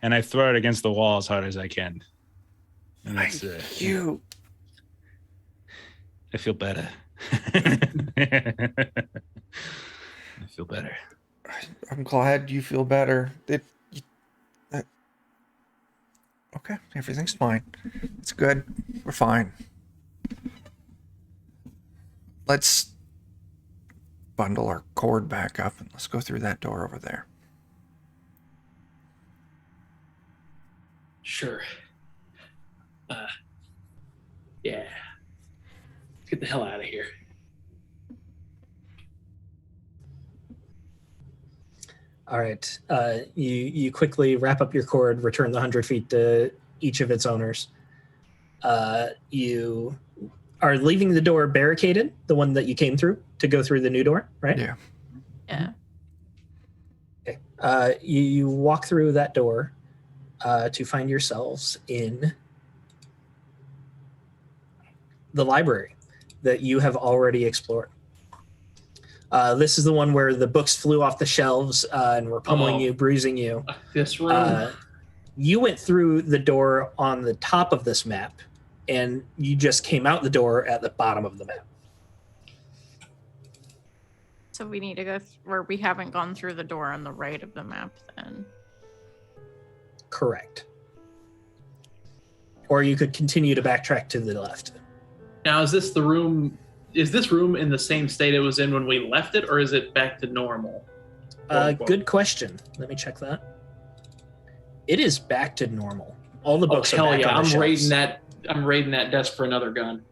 and I throw it against the wall as hard as I can. And that's You. I feel better. I feel better. I'm glad you feel better. Okay, everything's fine. It's good. We're fine. Let's bundle our cord back up and let's go through that door over there. Sure. Yeah. Let's get the hell out of here. All right. You quickly wrap up your cord, return the 100 feet to each of its owners. You are leaving the door barricaded, the one that you came through, to go through the new door, right? Yeah. Yeah. Okay. You walk through that door to find yourselves in the library that you have already explored. This is the one where the books flew off the shelves and were pummeling you, bruising you. This room. You went through the door on the top of this map, and you just came out the door at the bottom of the map. So we need to go, or we haven't gone through the door on the right of the map then. Correct. Or you could continue to backtrack to the left. Now, is this the room? Is this room in the same state it was in when we left it, or is it back to normal? Good question. Let me check that. It is back to normal. All the books are hell back yeah! on the I'm raiding shelves. I'm raiding that desk for another gun.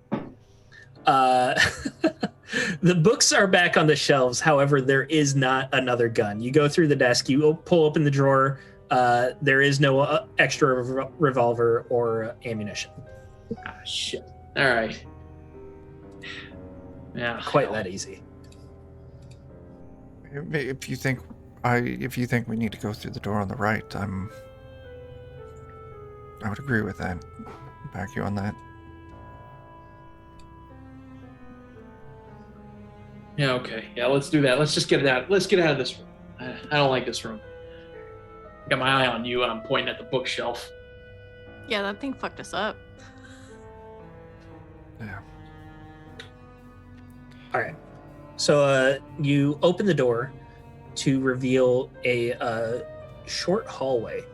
The books are back on the shelves. However, there is not another gun. You go through the desk. You pull open the drawer. There is no extra revolver or ammunition. Ah, shit. All right. Yeah. Quite that easy. If you think we need to go through the door on the right, I would agree with that. Back you on that. Yeah. Okay. Yeah. Let's do that. Let's just get it out. Let's get out of this room. I don't like this room. Got my eye on you, and I'm pointing at the bookshelf. Yeah, that thing fucked us up. Yeah. All right. So you open the door to reveal a short hallway.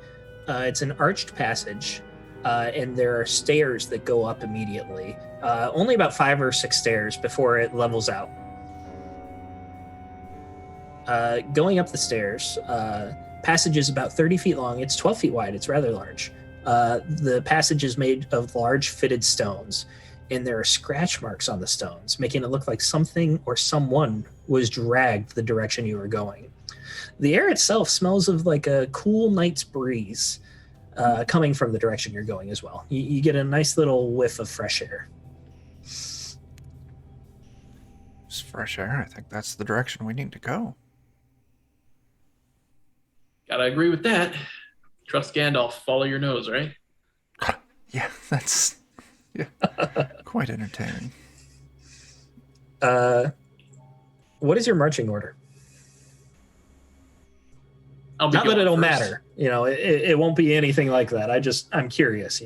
It's an arched passage, and there are stairs that go up immediately. Only about 5 or 6 stairs before it levels out. Going up the stairs, passage is about 30 feet long. It's 12 feet wide. It's rather large. The passage is made of large fitted stones, and there are scratch marks on the stones, making it look like something or someone was dragged the direction you were going. The air itself smells of like a cool night's breeze coming from the direction you're going as well. You get a nice little whiff of fresh air. It's fresh air. I think that's the direction we need to go. Gotta agree with that. Trust Gandalf. Follow your nose, right? Yeah, that's quite entertaining. What is your marching order? I'll be Not that going it'll first. matter. It won't be anything like that. I'm curious,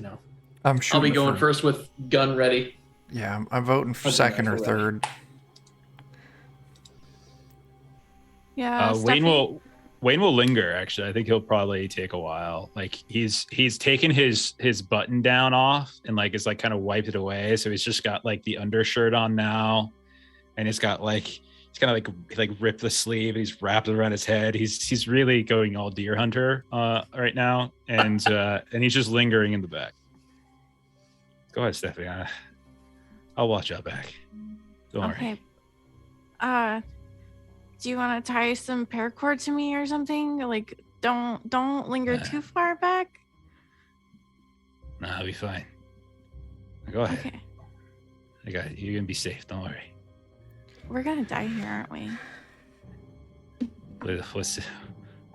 I'm sure. I'll be going first with gun ready. Yeah, I'm voting for I'll do second that or for third. Yeah. Wayne will linger. Actually, I think he'll probably take a while. Like he's taken his button down off and like is like kind of wiped it away. So he's just got like the undershirt on now, and he's got like he's kind of like ripped the sleeve and he's wrapped it around his head. He's really going all deer hunter right now, and he's just lingering in the back. Go ahead, Stephanie. I'll watch out back. Don't worry. Okay. Do you want to tie some paracord to me or something? Like, don't linger too far back. Nah, I'll be fine. Go ahead. Okay. I got it. You're gonna be safe. Don't worry. We're gonna die here, aren't we?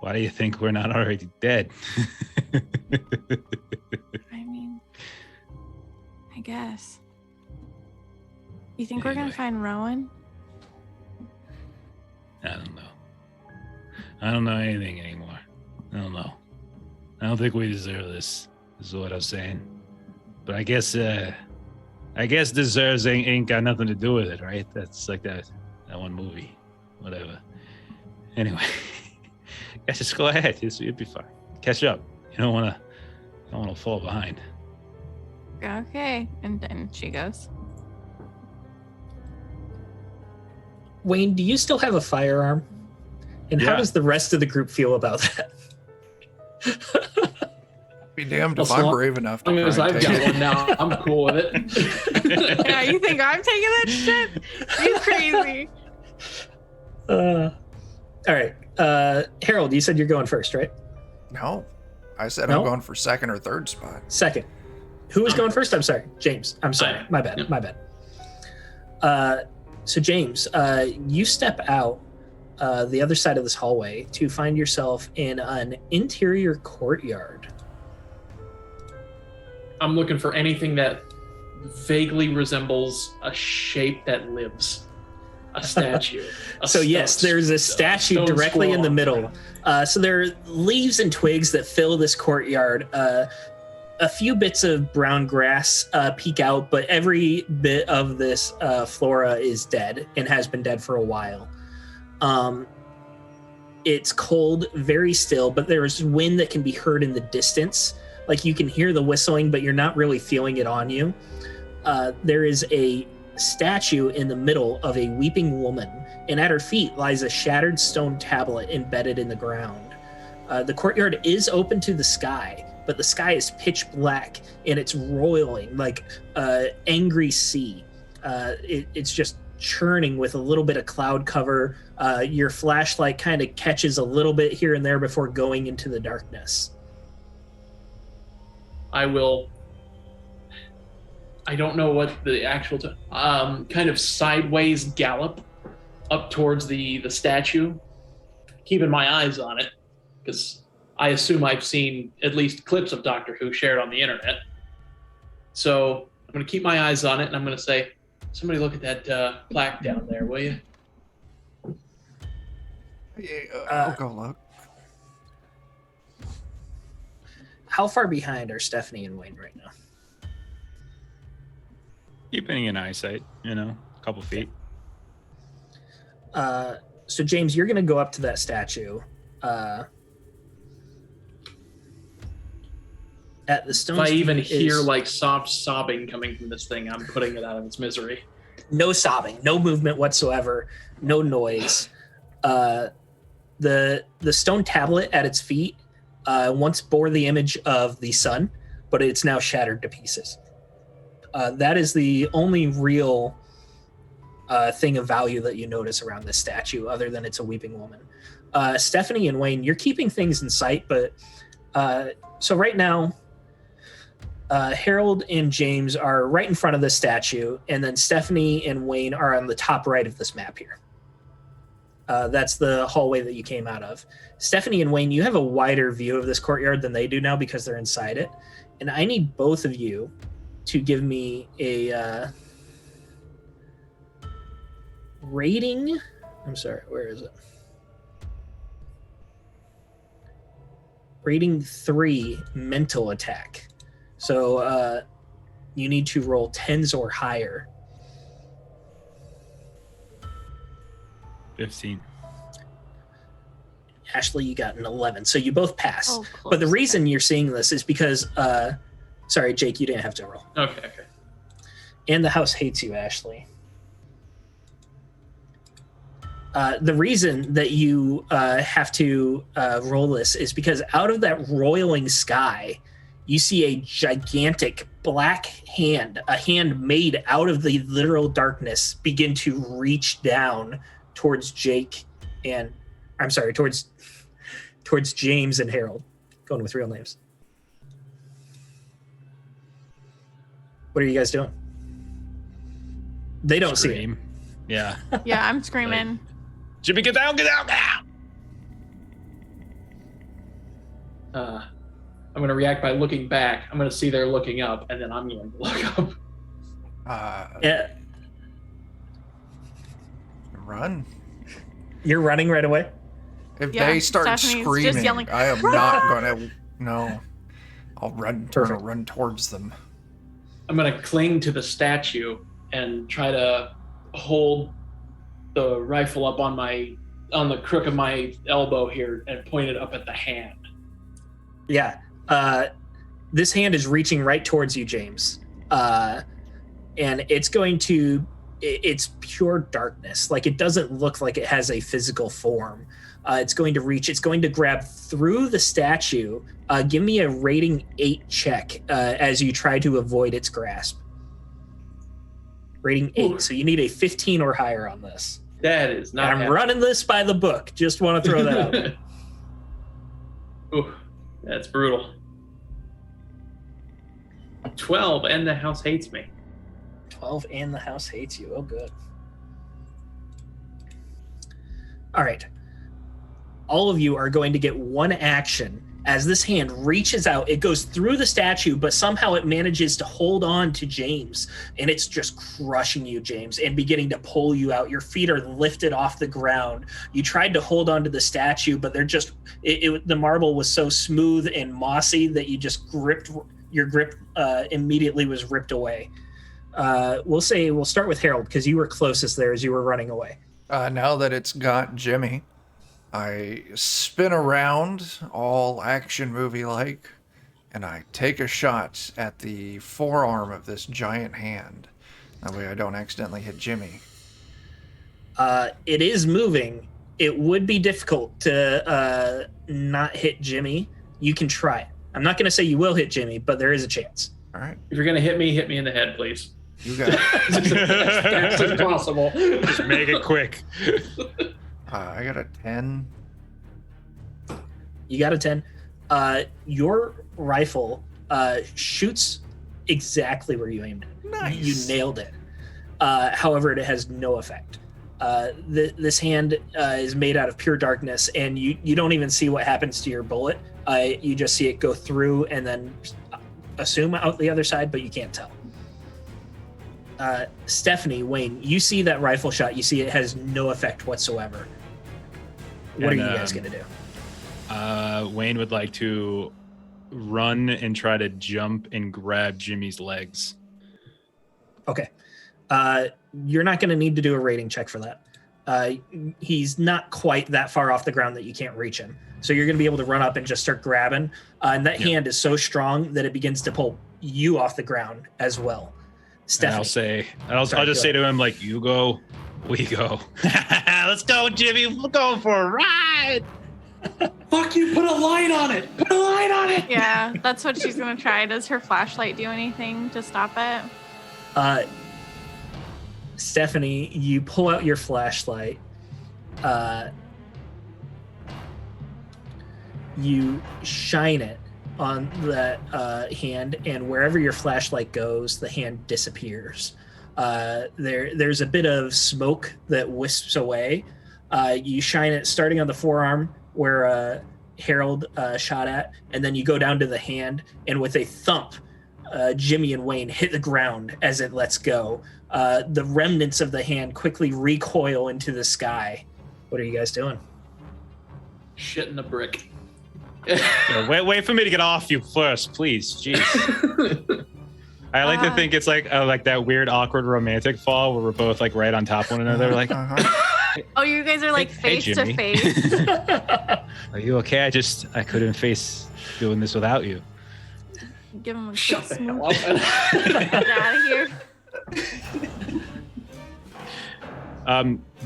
Why do you think we're not already dead? I mean, I guess. You think we're gonna find Rowan? I don't know. I don't know anything anymore. I don't know. I don't think we deserve this. Is what I'm saying. But I guess I guess deserves ain't got nothing to do with it, right? That's like that one movie, whatever. Anyway, guys, just go ahead. You'll be fine. Catch up. You don't want to fall behind. Okay. And then she goes. Wayne, do you still have a firearm? And how Yeah. does the rest of the group feel about that? Be damned if Well, I'm so brave enough to As long as try and I've take got it. one now, I'm cool with it. Yeah, you think I'm taking that shit? You crazy. All right. Harold, you said you're going first, right? No, I said No? I'm going for second or third spot. Second. Who was going first? I'm sorry. James. I'm sorry. I- My bad. yep. My bad. So James, you step out the other side of this hallway to find yourself in an interior courtyard. I'm looking for anything that vaguely resembles a shape that lives. A statue. So yes, there's a statue stone directly in the squirrel. middle. So there are leaves and twigs that fill this courtyard. A few bits of brown grass peek out, but every bit of this flora is dead and has been dead for a while. It's cold, very still, but there's wind that can be heard in the distance. Like you can hear the whistling, but you're not really feeling it on you. There is a statue in the middle of a weeping woman, and at her feet lies a shattered stone tablet embedded in the ground. The courtyard is open to the sky, but the sky is pitch black and it's roiling like an angry sea. It's just churning with a little bit of cloud cover. Your flashlight kind of catches a little bit here and there before going into the darkness. I don't know what the actual kind of sideways gallop up towards the statue, keeping my eyes on it, because I assume I've seen at least clips of Doctor Who shared on the internet. So I'm going to keep my eyes on it, and I'm going to say, somebody look at that plaque down there, will you? Yeah, I'll go look. How far behind are Stephanie and Wayne right now? Keeping in eyesight, a couple feet. So James, you're going to go up to that statue. At the stone. If I even feet hear is like soft sobbing coming from this thing, I'm putting it out of its misery. no sobbing, no movement whatsoever, no noise. The stone tablet at its feet once bore the image of the sun, but it's now shattered to pieces. That is the only real thing of value that you notice around this statue, other than it's a weeping woman. Stephanie and Wayne, you're keeping things in sight, but so right now, Harold and James are right in front of the statue, and then Stephanie and Wayne are on the top right of this map here. That's the hallway that you came out of. Stephanie and Wayne, you have a wider view of this courtyard than they do now because they're inside it. And I need both of you to give me a rating. I'm sorry, where is it? Rating 3 mental attack. So you need to roll 10s or higher. 15. Ashley, you got an 11. So you both pass. Oh, But the close. reason you're seeing this is because, sorry, Jake, you didn't have to roll. Okay. And the house hates you, Ashley. The reason that you have to roll this is because out of that roiling sky, you see a gigantic black hand, a hand made out of the literal darkness, begin to reach down towards Jake and, I'm sorry, towards James and Harold, going with real names. What are you guys doing? They don't see it. Scream. Yeah. Yeah, I'm screaming. Jimmy, get down, get down, get down. I'm going to react by looking back. I'm going to see they're looking up, and then I'm going to look up. Yeah, Run. you're running right away. If Yeah, they start Stephanie's just screaming, yelling, I am not gonna. No, I'll run. Perfect. Run towards them. I'm gonna cling to the statue and try to hold the rifle up on the crook of my elbow here and point it up at the hand. Yeah. This hand is reaching right towards you, James. And it's going to, it's pure darkness. Like, it doesn't look like it has a physical form. It's going to reach, it's going to grab through the statue. Give me a rating 8 check as you try to avoid its grasp. Rating 8. Ooh. So you need a 15 or higher on this. That is not. I'm running this by the book. Just want to throw that out there. Ooh, that's brutal. 12, and the house hates me. 12, and the house hates you. Oh, good. All right. All of you are going to get one action. As this hand reaches out, it goes through the statue, but somehow it manages to hold on to James, and it's just crushing you, James, and beginning to pull you out. Your feet are lifted off the ground. You tried to hold on to the statue, but they're just, the marble was so smooth and mossy that you just your grip immediately was ripped away. We'll start with Harold, because you were closest there as you were running away. Now that it's got Jimmy, I spin around, all action movie-like, and I take a shot at the forearm of this giant hand. That way I don't accidentally hit Jimmy. It is moving. It would be difficult to not hit Jimmy. You can try it. I'm not going to say you will hit Jimmy, but there is a chance. All right. If you're going to hit me in the head, please. You got it. As fast as possible. Just make it quick. I got a 10. You got a 10. Your rifle shoots exactly where you aimed it. Nice. You nailed it. However, it has no effect. This hand is made out of pure darkness, and you don't even see what happens to your bullet. You just see it go through and then assume out the other side, but you can't tell. Stephanie, Wayne, you see that rifle shot. You see it has no effect whatsoever. What are you guys going to do? Wayne would like to run and try to jump and grab Jimmy's legs. Okay. You're not going to need to do a rating check for that. He's not quite that far off the ground that you can't reach him. So you're going to be able to run up and just start grabbing. And that hand is so strong that it begins to pull you off the ground as well. Stephanie. I'll just say to him, like, you go, we go. Let's go, Jimmy. We're going for a ride. Fuck you, put a light on it. Put a light on it. Yeah, that's what she's going to try. Does her flashlight do anything to stop it? Stephanie, you pull out your flashlight. You shine it on that hand, and wherever your flashlight goes, the hand disappears. There's a bit of smoke that wisps away. You shine it starting on the forearm where Harold shot at, and then you go down to the hand, and with a thump, Jimmy and Wayne hit the ground as it lets go. The remnants of the hand quickly recoil into the sky. What are you guys doing? Shit in the brick. Yeah, wait for me to get off you first, please. Jeez. I like to think it's like that weird, awkward romantic fall where we're both like right on top of one another. Like, oh, you guys are like face to face. Are you okay? I couldn't face doing this without you. Give him a shut quick the hell up. Get out of here.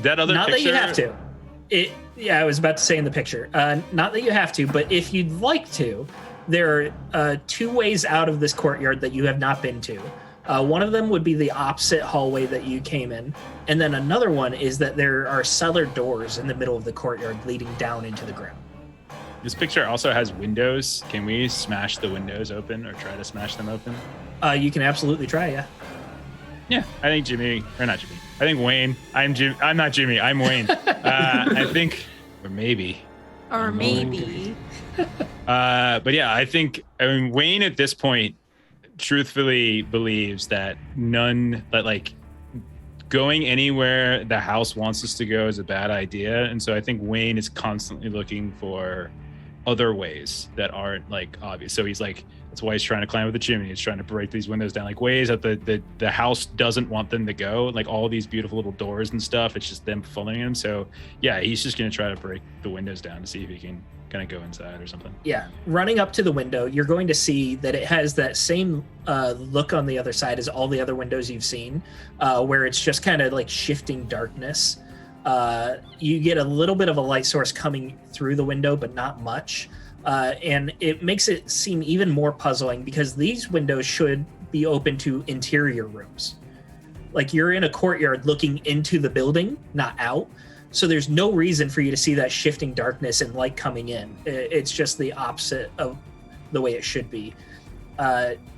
That other not picture. That you have to. Yeah, I was about to say in the picture. Not that you have to, but if you'd like to, there are 2 ways out of this courtyard that you have not been to. One of them would be the opposite hallway that you came in, and then another one is that there are cellar doors in the middle of the courtyard leading down into the ground. This picture also has windows. Can we smash the windows open or try to smash them open? You can absolutely try, yeah. Yeah, I think Jimmy, or not Jimmy. I think Wayne. I'm not Jimmy. I'm Wayne. I think, or maybe. Or maybe. But yeah, I mean, Wayne at this point truthfully believes that going anywhere the house wants us to go is a bad idea. And so I think Wayne is constantly looking for other ways that aren't like obvious. So he's like, that's why he's trying to climb up the chimney. He's trying to break these windows down, like ways that the house doesn't want them to go. Like all these beautiful little doors and stuff. It's just them following him. So yeah, he's just gonna try to break the windows down to see if he can kind of go inside or something. Yeah, running up to the window, you're going to see that it has that same look on the other side as all the other windows you've seen, where it's just kind of like shifting darkness. You get a little bit of a light source coming through the window, but not much. And it makes it seem even more puzzling because these windows should be open to interior rooms. Like you're in a courtyard looking into the building, not out. So there's no reason for you to see that shifting darkness and light coming in. It's just the opposite of the way it should be.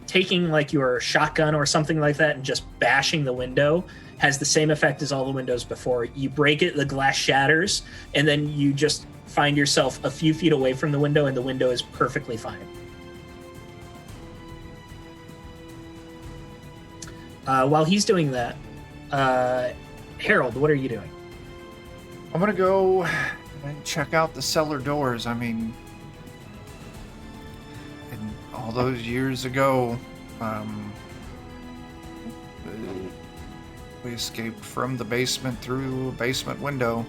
Taking like your shotgun or something like that and just bashing the window has the same effect as all the windows before. You break it, the glass shatters, and then you just find yourself a few feet away from the window and the window is perfectly fine. While he's doing that, Harold, what are you doing? I'm gonna go and check out the cellar doors. I mean, in all those years ago, we escaped from the basement through a basement window.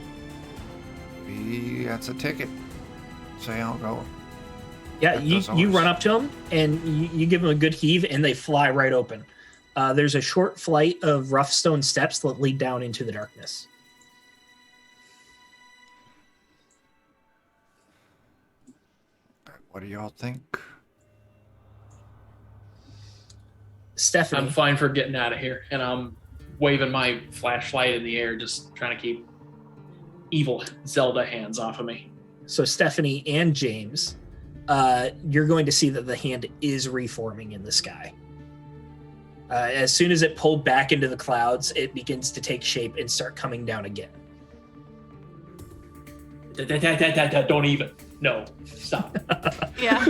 That's a ticket. So yeah, I'll go. Yeah, you run up to them and you give them a good heave and they fly right open. There's a short flight of rough stone steps that lead down into the darkness. What do y'all think? Stephanie. I'm fine for getting out of here, and I'm waving my flashlight in the air, just trying to keep evil Zelda hands off of me. So Stephanie and James, you're going to see that the hand is reforming in the sky. As soon as it pulled back into the clouds, it begins to take shape and start coming down again. Don't even. No, stop. Yeah.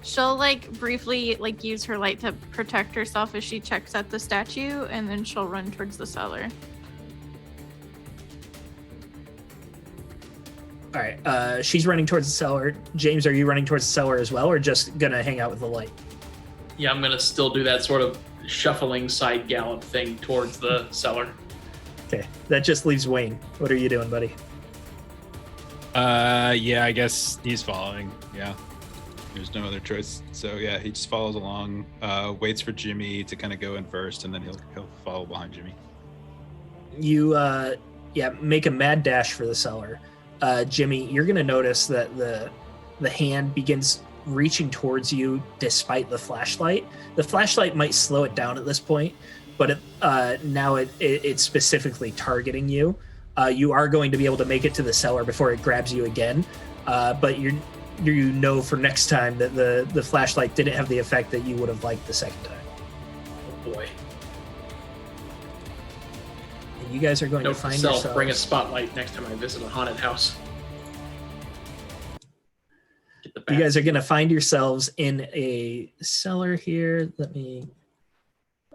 She'll like briefly like use her light to protect herself as she checks at the statue, and then she'll run towards the cellar. All right. She's running towards the cellar. James, are you running towards the cellar as well, or just gonna hang out with the light? Yeah, I'm gonna still do that sort of shuffling side gallop thing towards the cellar. Okay. That just leaves Wayne. What are you doing, buddy? Yeah, I guess he's following. Yeah, there's no other choice. So yeah, he just follows along, waits for Jimmy to kind of go in first, and then he'll follow behind Jimmy. You make a mad dash for the cellar. Jimmy, you're gonna notice that the hand begins reaching towards you despite the flashlight. The flashlight might slow it down at this point, but now it's specifically targeting you. You are going to be able to make it to the cellar before it grabs you again, but you know for next time that the flashlight didn't have the effect that you would have liked the second time. Oh boy. And you guys are going to find yourselves... Bring a spotlight next time I visit a haunted house. You guys are going to find yourselves in a cellar here.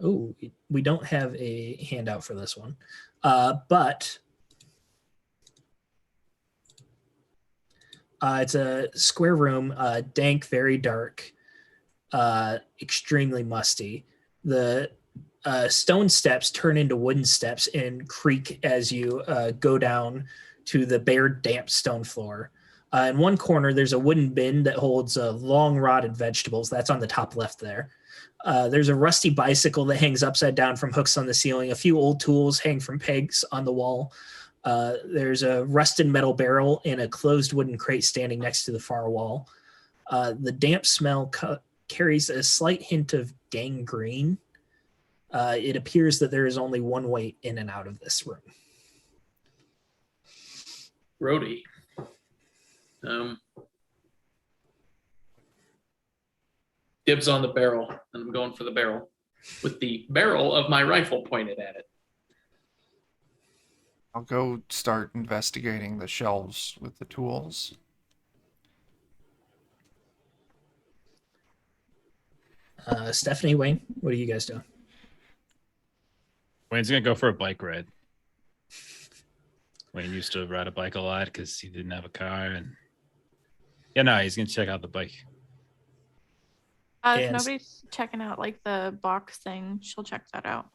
Oh, we don't have a handout for this one. But it's a square room, dank, very dark, extremely musty. The stone steps turn into wooden steps and creak as you go down to the bare, damp stone floor. In one corner, there's a wooden bin that holds long rotted vegetables. That's on the top left there. There's a rusty bicycle that hangs upside down from hooks on the ceiling. A few old tools hang from pegs on the wall. There's a rusted metal barrel and a closed wooden crate standing next to the far wall. The damp smell carries a slight hint of gangrene. It appears that there is only one way in and out of this room. Rhodey. Dibs on the barrel, and I'm going for the barrel with the barrel of my rifle pointed at it. I'll go start investigating the shelves with the tools. Stephanie, Wayne, what are you guys doing? Wayne's gonna go for a bike ride. Wayne used to ride a bike a lot because he didn't have a car, and Yeah, no, he's gonna check out the bike. If And- nobody's checking out like the box thing, she'll check that out.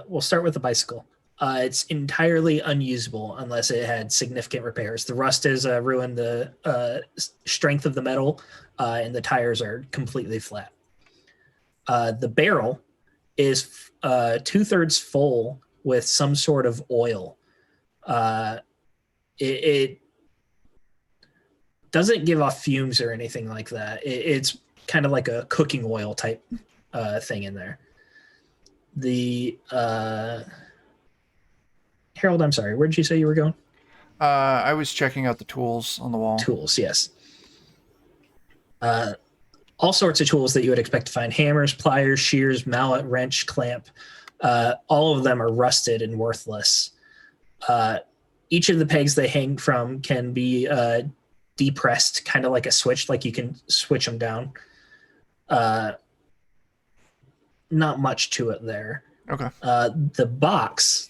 We'll start with the bicycle. It's entirely unusable unless it had significant repairs. The rust has ruined the strength of the metal, and the tires are completely flat. The barrel is 2/3 full with some sort of oil. It doesn't give off fumes or anything like that. It's kind of like a cooking oil type thing in there. The Harold, I'm sorry, where did you say you were going? I was checking out the tools on the wall. Tools, yes. All sorts of tools that you would expect to find: hammers, pliers, shears, mallet, wrench, clamp. All of them are rusted and worthless. Each of the pegs they hang from can be depressed, kind of like a switch, like you can switch them down. Not much to it there. Okay. The box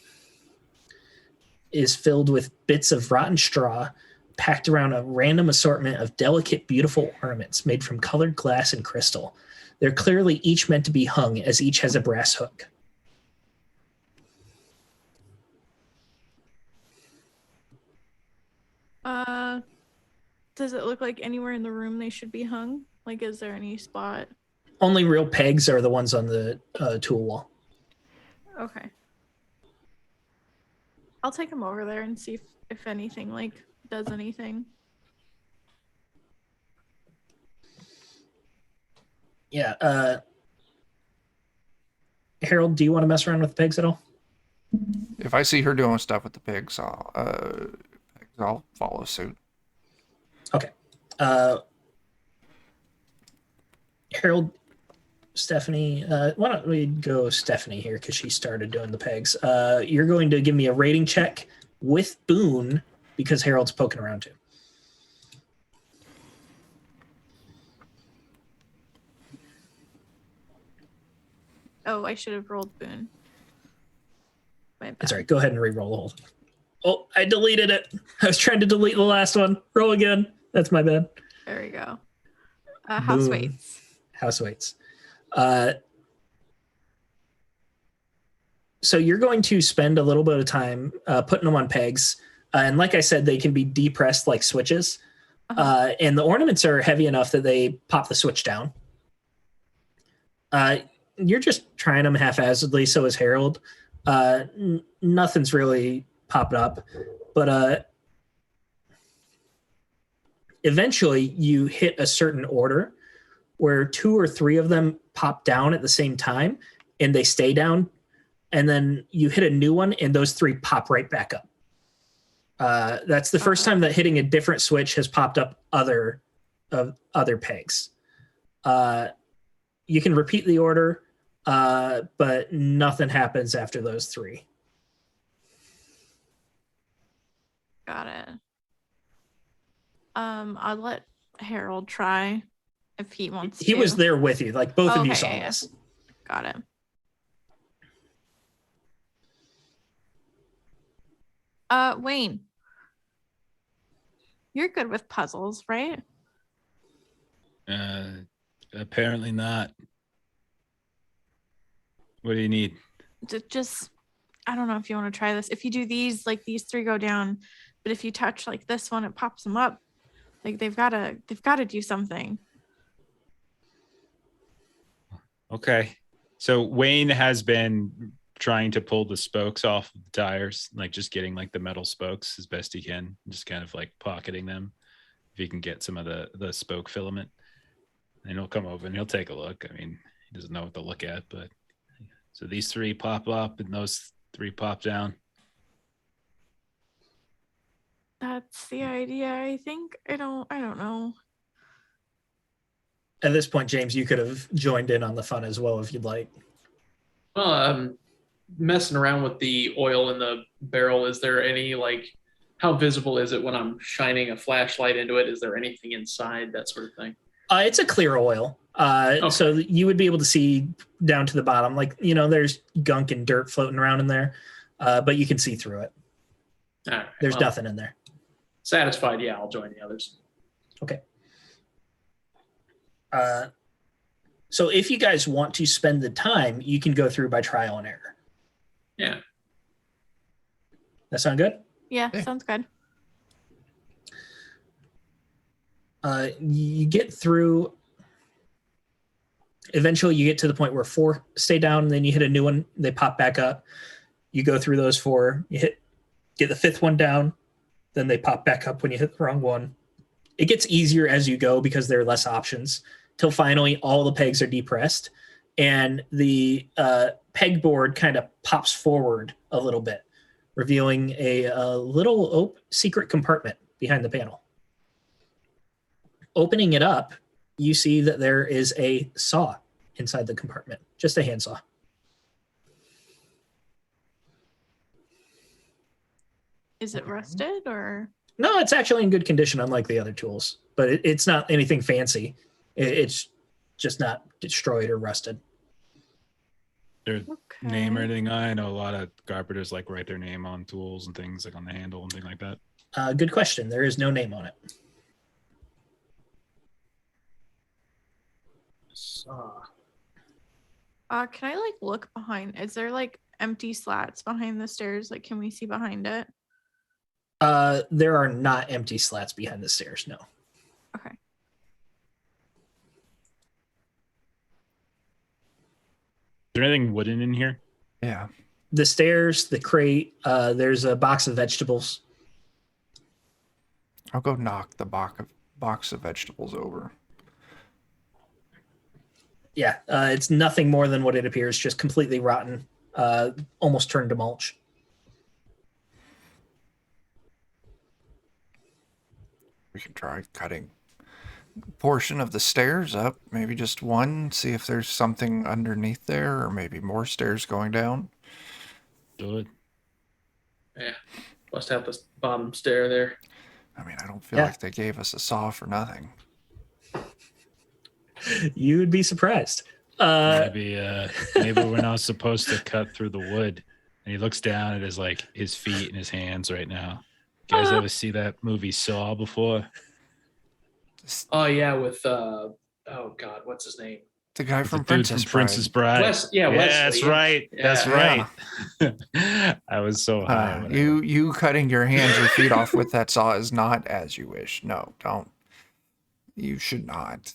is filled with bits of rotten straw packed around a random assortment of delicate, beautiful ornaments made from colored glass and crystal. They're clearly each meant to be hung, as each has a brass hook. Does it look like anywhere in the room they should be hung? Like, is there any spot? Only real pegs are the ones on the tool wall. Okay. I'll take them over there and see if anything like does anything. Yeah. Harold, do you want to mess around with the pegs at all? If I see her doing stuff with the pigs, I'll follow suit. Okay. Harold, Stephanie, why don't we go Stephanie here because she started doing the pegs. You're going to give me a rating check with Boone because Harold's poking around too. Oh, I should have rolled Boone. My bad. That's all right. Go ahead and re-roll the whole thing. Oh, I deleted it. I was trying to delete the last one. Roll again. That's my bad. There we go. House Boom. weights. House weights. So you're going to spend a little bit of time putting them on pegs. And like I said, they can be depressed like switches. And the ornaments are heavy enough that they pop the switch down. You're just trying them haphazardly. So is Harold. Nothing's really popping up. But eventually you hit a certain order where 2 or 3 of them pop down at the same time and they stay down. And then you hit a new one and those 3 pop right back up. That's the first time that hitting a different switch has popped up other pegs. You can repeat the order, but nothing happens after those 3. Got it. I'll let Harold try if he wants to. He was there with you. Like both of you Okay, saw yeah. this. Got it. Wayne, you're good with puzzles, right? Apparently not. What do you need? Just, I don't know if you want to try this. If you do these, like these 3 go down, but if you touch like this one, it pops them up. Like they've got to do something. Okay. So Wayne has been trying to pull the spokes off of the tires, like just getting like the metal spokes as best he can, just kind of like pocketing them if he can get some of the spoke filament. And he'll come over and he'll take a look. I mean, he doesn't know what to look at, but so these 3 pop up and those 3 pop down. That's the idea, I think. I don't know. At this point, James, you could have joined in on the fun as well if you'd like. Well, messing around with the oil in the barrel, is there any, like, how visible is it when I'm shining a flashlight into it? Is there anything inside, that sort of thing? It's a clear oil. So you would be able to see down to the bottom. Like, there's gunk and dirt floating around in there, but you can see through it. All right, There's well, nothing in there. Satisfied, yeah, I'll join the others. Okay. So if you guys want to spend the time, you can go through by trial and error. Yeah. That sound good? Yeah, Yeah. sounds good. You get through. Eventually, you get to the point where 4 stay down, and then you hit a new one. They pop back up. You go through those 4. You get the 5th one down, then they pop back up when you hit the wrong one. It gets easier as you go because there are less options. Till finally, all the pegs are depressed, and the pegboard kind of pops forward a little bit, revealing a little secret compartment behind the panel. Opening it up, you see that there is a saw inside the compartment, just a handsaw. Is it rusted or? No, it's actually in good condition, unlike the other tools, but it's not anything fancy. It's just not destroyed or rusted. Their Okay. name or anything? I know a lot of carpenters like write their name on tools and things, like on the handle and things like that. Good question. There is no name on it. Saw. Can I like look behind? Is there like empty slats behind the stairs? Like, can we see behind it? There are not empty slats behind the stairs, no. Okay. Is there anything wooden in here? Yeah. The stairs, the crate, there's a box of vegetables. I'll go knock the box of vegetables over. Yeah, it's nothing more than what it appears, just completely rotten, almost turned to mulch. We can try cutting a portion of the stairs up, maybe just one, see if there's something underneath there, or maybe more stairs going down. Do it. Yeah. Must have the bottom stair there. I mean, I don't feel Yeah. like they gave us a saw for nothing. You would be surprised. Maybe we're not supposed to cut through the wood. And he looks down at his feet and his hands right now. You guys ever see that movie Saw before? Oh yeah, with oh god, what's his name? The guy The from dude Princess from Princess Bride. Wesley, Yeah, Wesley, that's yeah. right. That's Yeah. right. I was so high. when I- You cutting your hands or feet off with that saw is not as you wish. No, don't. You should not.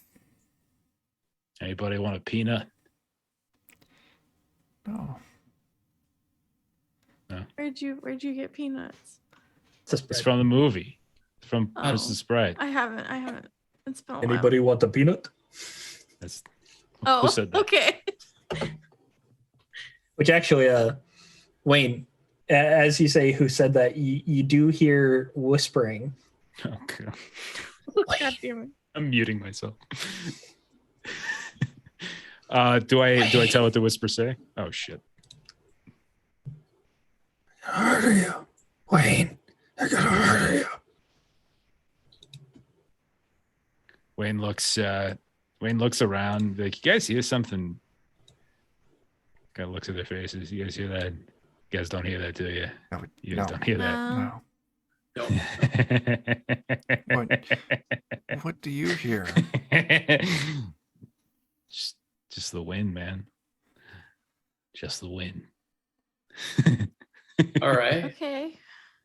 Anybody want a peanut? No. Where'd you get peanuts? It's from the movie. It's from Oh. Princess Bride. I haven't. It's been a while. Anybody want a peanut? That's, Oh, who said that? okay. Which actually, Wayne, as you say, who said that, you do hear whispering. Oh, God. God damn it. I'm muting myself. Do I tell what the whisper say? Oh shit. Murder you, Wayne. They're gonna murder you. Wayne looks around like, you guys hear something? Kind of looks at their faces. You guys hear that? You guys don't hear that, do you? No, You guys no, don't hear that. No. no. No. What do you hear? just the wind, man. Just the wind. All right. Okay.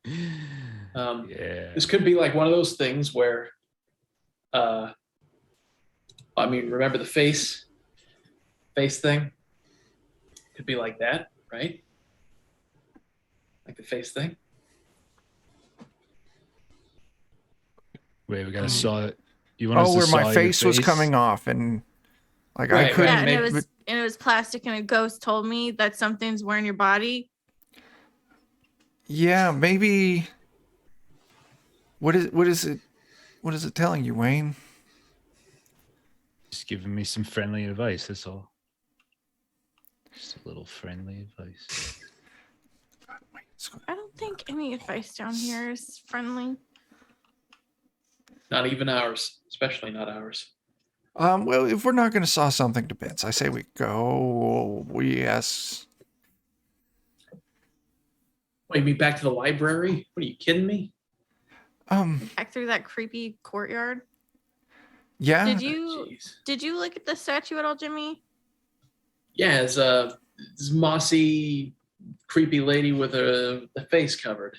Yeah. This could be like one of those things where I mean, remember the face thing? Could be like that, right? Like the face thing. Wait, we got to saw it. You want us Oh, to where my saw your face was coming off, and like I Right, couldn't. Yeah, and maybe- it was plastic, and a ghost told me that something's wearing your body. Yeah, maybe. What is it telling you, Wayne? Just giving me some friendly advice. That's all. Just a little friendly advice. I don't think any advice down here is friendly. Not even ours, especially not ours. Well, if we're not going to saw something to bits, I say we go. Yes. Wait, me back to the library? What are you kidding me? Back through that creepy courtyard. Yeah. Did you Jeez. did you look at the statue at all, Jimmy? Yeah, it's this mossy, creepy lady with the face covered.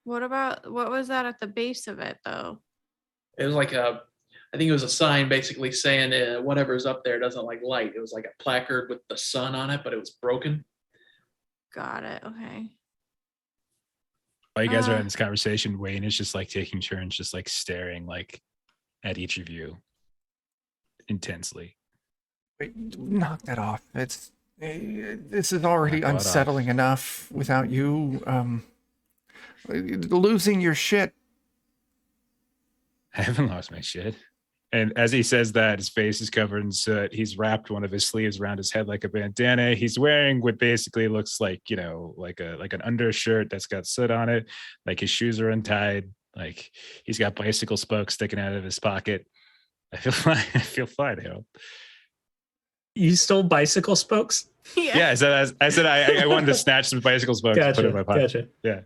What was that at the base of it though? It was like I think it was a sign basically saying whatever's up there doesn't like light. It was like a placard with the sun on it, but it was broken. Got it. Okay. While you guys are Uh, having this conversation, Wayne is just like taking turns, just like staring like at each of you intensely. Wait, knock that off. This is already Knock what unsettling enough without you losing your shit. I haven't lost my shit. And as he says that, his face is covered in soot. He's wrapped one of his sleeves around his head like a bandana. He's wearing what basically looks like, like an undershirt that's got soot on it. Like his shoes are untied. Like he's got bicycle spokes sticking out of his pocket. I feel fine. I feel fine, Harold. You stole bicycle spokes? Yeah, I said I wanted to snatch some bicycle spokes and put it in my pocket. Gotcha. Yeah.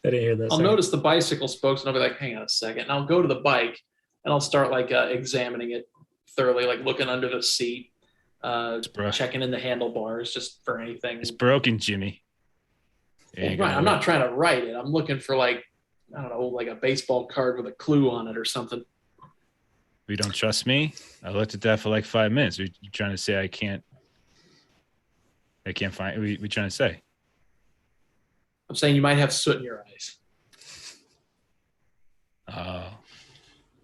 I didn't hear this. I'll notice the bicycle spokes and I'll be like, hang on a second. And I'll go to the bike and I'll start like examining it thoroughly, like looking under the seat, checking in the handlebars just for anything. It's broken, Jimmy. Well, right. I'm not trying to write it. I'm looking for like, I don't know, like a baseball card with a clue on it or something. You don't trust me? I looked at that for like 5 minutes. You trying to say I can't find? We trying to say? I'm saying you might have soot in your eyes. Oh,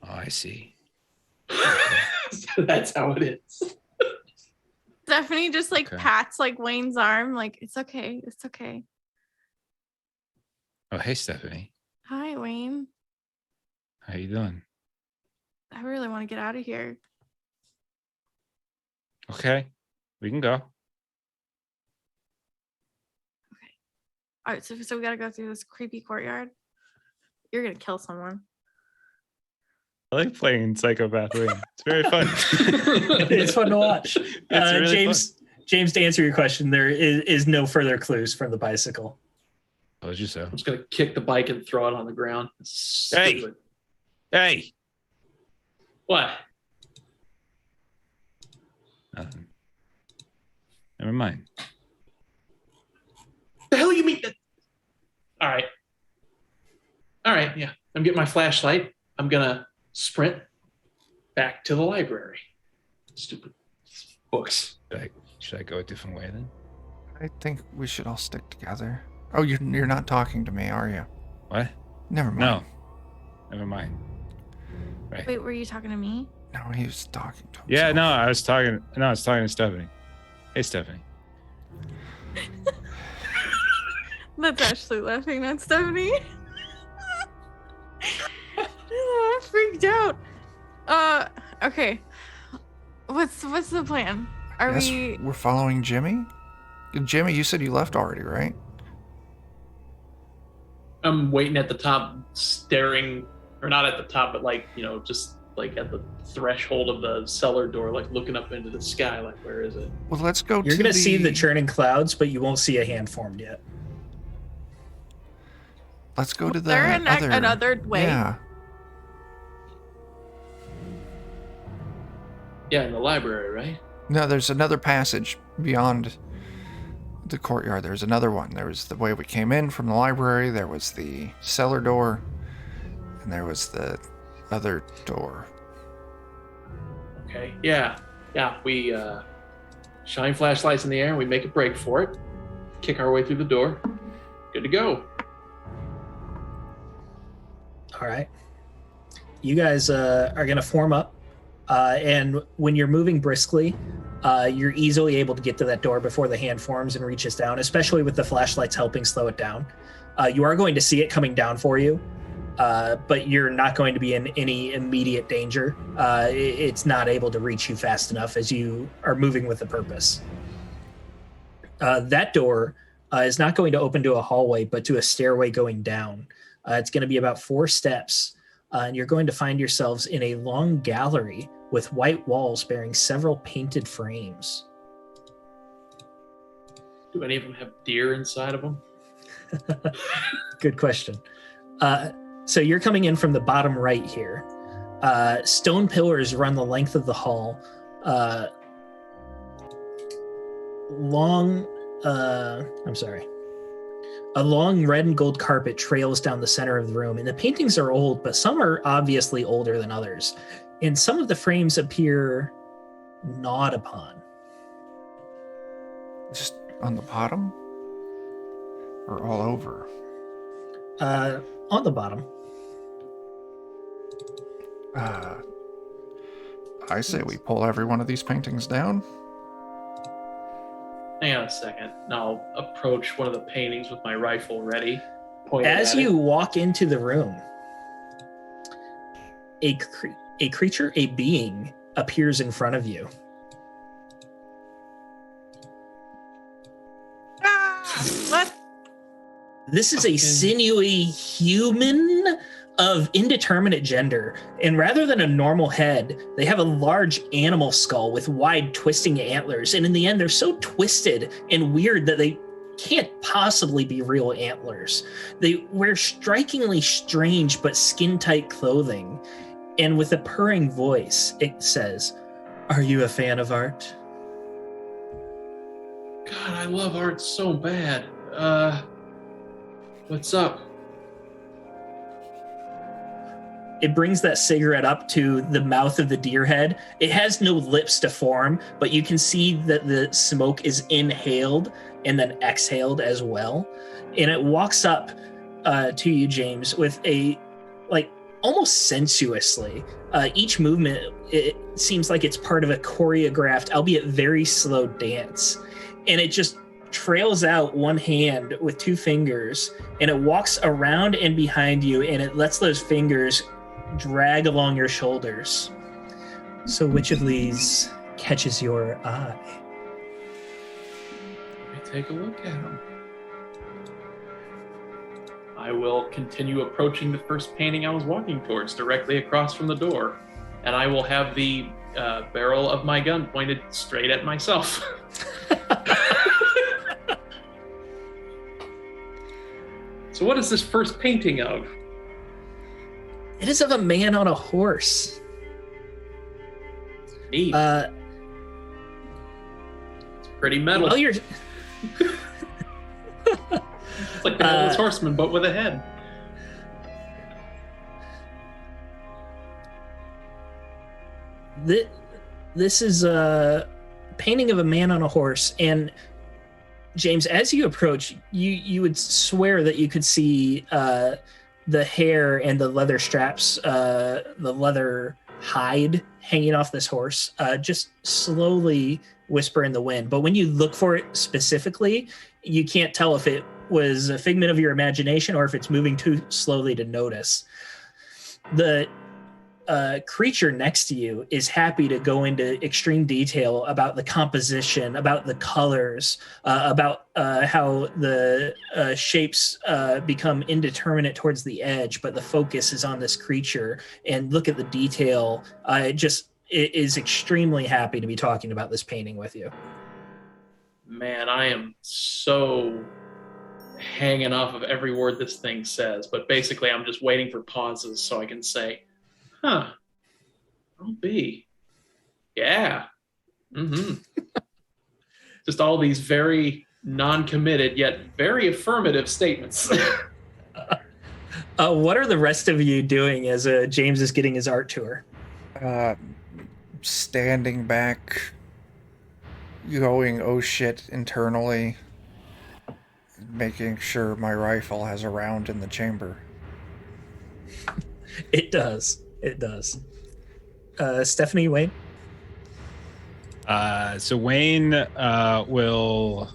I see. So that's how it is. Stephanie just like Okay. pats like Wayne's arm, like it's okay, it's okay. Oh, hey, Stephanie. Hi, Wayne. How you doing? I really want to get out of here. Okay, we can go. All right, so we gotta go through this creepy courtyard. You're gonna kill someone. I like playing Psychopath Wayne. It's very fun. It's fun to watch. Really James, to answer your question, there is no further clues from the bicycle. Told you so. I'm just going to kick the bike and throw it on the ground. It's Hey. stupid. Hey. What? Nothing. Never mind. The hell you mean? All right. Yeah. I'm getting my flashlight. I'm going to sprint back to the library. Stupid books. Should I go a different way then? I think we should all stick together. Oh, you're not talking to me, are you? What? Never mind. No. Never mind. Right. Wait, were you talking to me? No, he was talking to himself. Yeah, no, I was talking to Stephanie. Hey, Stephanie. That's Ashley laughing, not Stephanie. Oh, I freaked out. Okay. What's the plan? Are Yes, we we're following Jimmy? Jimmy, you said you left already, right? I'm waiting at the top, staring, or not at the top, but like, just like at the threshold of the cellar door, like looking up into the sky, like, where is it? Well, let's go You're to going to see the churning clouds, but you won't see a hand formed yet. Let's go to the there other... another way? Yeah. Yeah, in the library, right? No, there's another passage beyond the courtyard. There's another one. There was the way we came in from the library. There was the cellar door. And there was the other door. Okay. Yeah. We shine flashlights in the air and we make a break for it. Kick our way through the door. Good to go. All right. You guys are going to form up. And when you're moving briskly, you're easily able to get to that door before the hand forms and reaches down, especially with the flashlights helping slow it down. You are going to see it coming down for you, but you're not going to be in any immediate danger. It's not able to reach you fast enough as you are moving with a purpose. That door is not going to open to a hallway, but to a stairway going down. It's going to be about 4 steps, and you're going to find yourselves in a long gallery with white walls bearing several painted frames. Do any of them have deer inside of them? Good question. So you're coming in from the bottom right here. Stone pillars run the length of the hall. A long red and gold carpet trails down the center of the room, and the paintings are old, but some are obviously older than others. And some of the frames appear gnawed upon. Just on the bottom? Or all over? On the bottom. I say we pull every one of these paintings down. Hang on a second. I'll approach one of the paintings with my rifle ready. Pointed As at you it. walk into the room, a creature, a being, appears in front of you. What? This is a sinewy human of indeterminate gender, and rather than a normal head, they have a large animal skull with wide twisting antlers, and in the end they're so twisted and weird that they can't possibly be real antlers. They wear strikingly strange but skin-tight clothing, and with a purring voice it says, "Are you a fan of art?" God, I love art so bad. What's up? It brings that cigarette up to the mouth of the deer head. It has no lips to form, but you can see that the smoke is inhaled and then exhaled as well. And it walks up to you, James, with a, like, almost sensuously. Each movement, it seems like it's part of a choreographed, albeit very slow dance. And it just trails out one hand with two fingers, and it walks around and behind you, and it lets those fingers drag along your shoulders. So which of these catches your eye? Let me take a look at him. I will continue approaching the first painting I was walking towards, directly across from the door, and I will have the barrel of my gun pointed straight at myself. So what is this first painting of? It is of a man on a horse. Neat. It's pretty metal. Well, It's like the Headless Horseman, but with a head. This is a painting of a man on a horse, and James, as you approach, you would swear that you could see the hair and the leather straps, the leather hide hanging off this horse, just slowly whisper in the wind. But when you look for it specifically, you can't tell if it was a figment of your imagination or if it's moving too slowly to notice. The creature next to you is happy to go into extreme detail about the composition, about the colors, about how the shapes become indeterminate towards the edge, but the focus is on this creature. And look at the detail. It is extremely happy to be talking about this painting with you. Man, I am so hanging off of every word this thing says, but basically I'm just waiting for pauses so I can say, huh, I'll be. Yeah. Mm-hmm. Just all these very non-committed yet very affirmative statements. What are the rest of you doing as James is getting his art tour? Standing back, going oh shit internally, making sure my rifle has a round in the chamber. It does. It does. Stephanie, Wayne? So Wayne will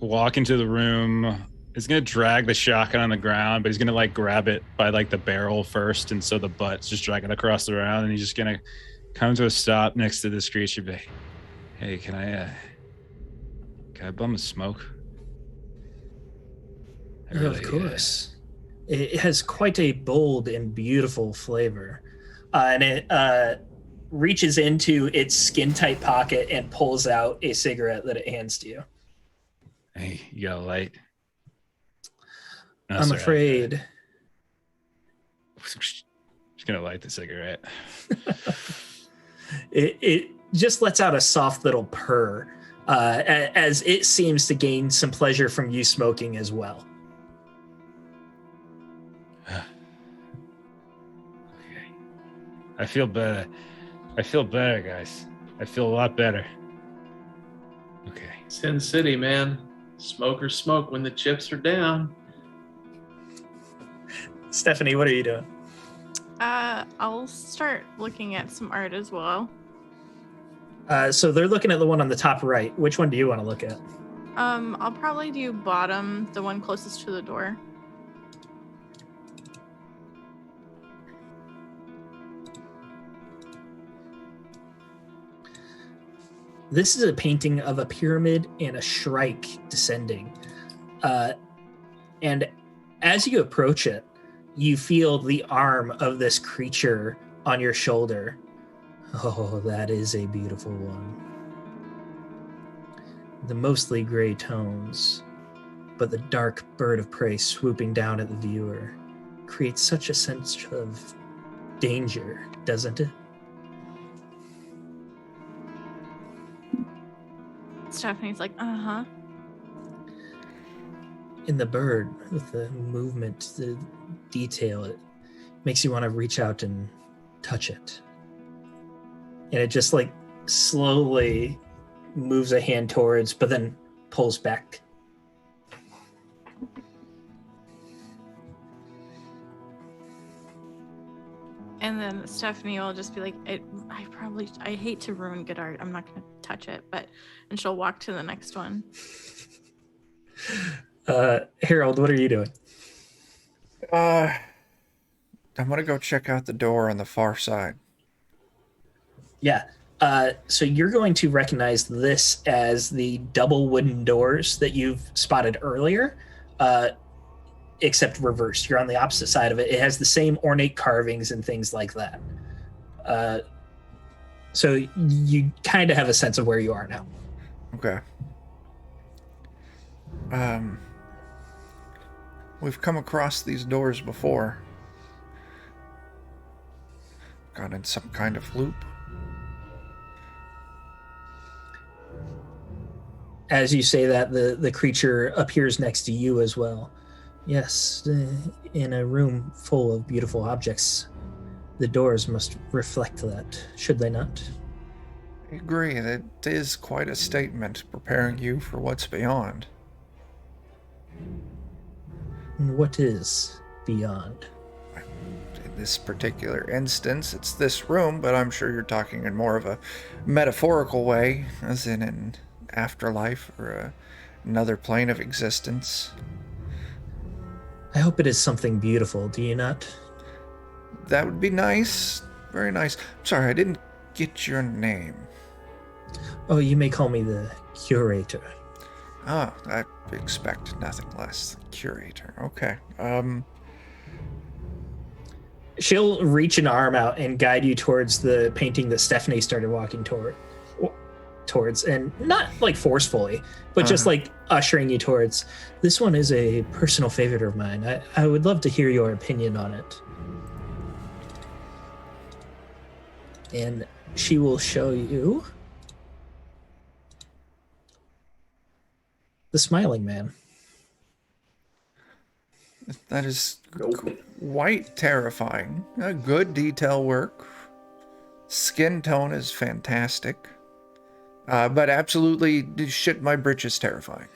walk into the room. He's going to drag the shotgun on the ground, but he's going to like grab it by like the barrel first. And so the butt's just dragging across the ground. And he's just going to come to a stop next to this creature. Be like, hey, can I bum a smoke? Of course. It has quite a bold and beautiful flavor. And it reaches into its skin-tight pocket and pulls out a cigarette that it hands to you. Hey, you got a light? No, I'm sorry, afraid Just gonna light the cigarette. It just lets out a soft little purr as it seems to gain some pleasure from you smoking as well. Okay. I feel better. I feel better, guys. I feel a lot better. Okay. Sin City, man. Smokers smoke when the chips are down. Stephanie, what are you doing? I'll start looking at some art as well. So they're looking at the one on the top right. Which one do you want to look at? I'll probably do bottom, the one closest to the door. This is a painting of a pyramid and a shrike descending. And as you approach it, you feel the arm of this creature on your shoulder. Oh, that is a beautiful one. The mostly gray tones, but the dark bird of prey swooping down at the viewer creates such a sense of danger, doesn't it? Stephanie's like, uh-huh. In the bird, with the movement, the detail, it makes you want to reach out and touch it. And it just like slowly moves a hand towards, but then pulls back. And then Stephanie will just be like, I hate to ruin good art. I'm not going to touch it, and she'll walk to the next one. Harold, what are you doing? I'm gonna go check out the door on the far side. Yeah. So you're going to recognize this as the double wooden doors that you've spotted earlier, except reversed. You're on the opposite side of it. It has the same ornate carvings and things like that. So you kind of have a sense of where you are now. Okay. We've come across these doors before. Got in some kind of loop. As you say that, the creature appears next to you as well. Yes, in a room full of beautiful objects, the doors must reflect that, should they not? I agree, that is quite a statement, preparing you for what's beyond. What is beyond? In this particular instance, it's this room, but I'm sure you're talking in more of a metaphorical way, as in an afterlife or another plane of existence. I hope it is something beautiful, do you not? That would be nice. Very nice. I'm sorry, I didn't get your name. Oh, you may call me the curator. Oh, I expect nothing less. Curator. Okay. She'll reach an arm out and guide you towards the painting that Stephanie started walking towards, and not like forcefully, but just like ushering you towards. This one is a personal favorite of mine. I would love to hear your opinion on it. And she will show you the Smiling Man. That is quite terrifying. Good detail work. Skin tone is fantastic. But absolutely shit my britches terrifying.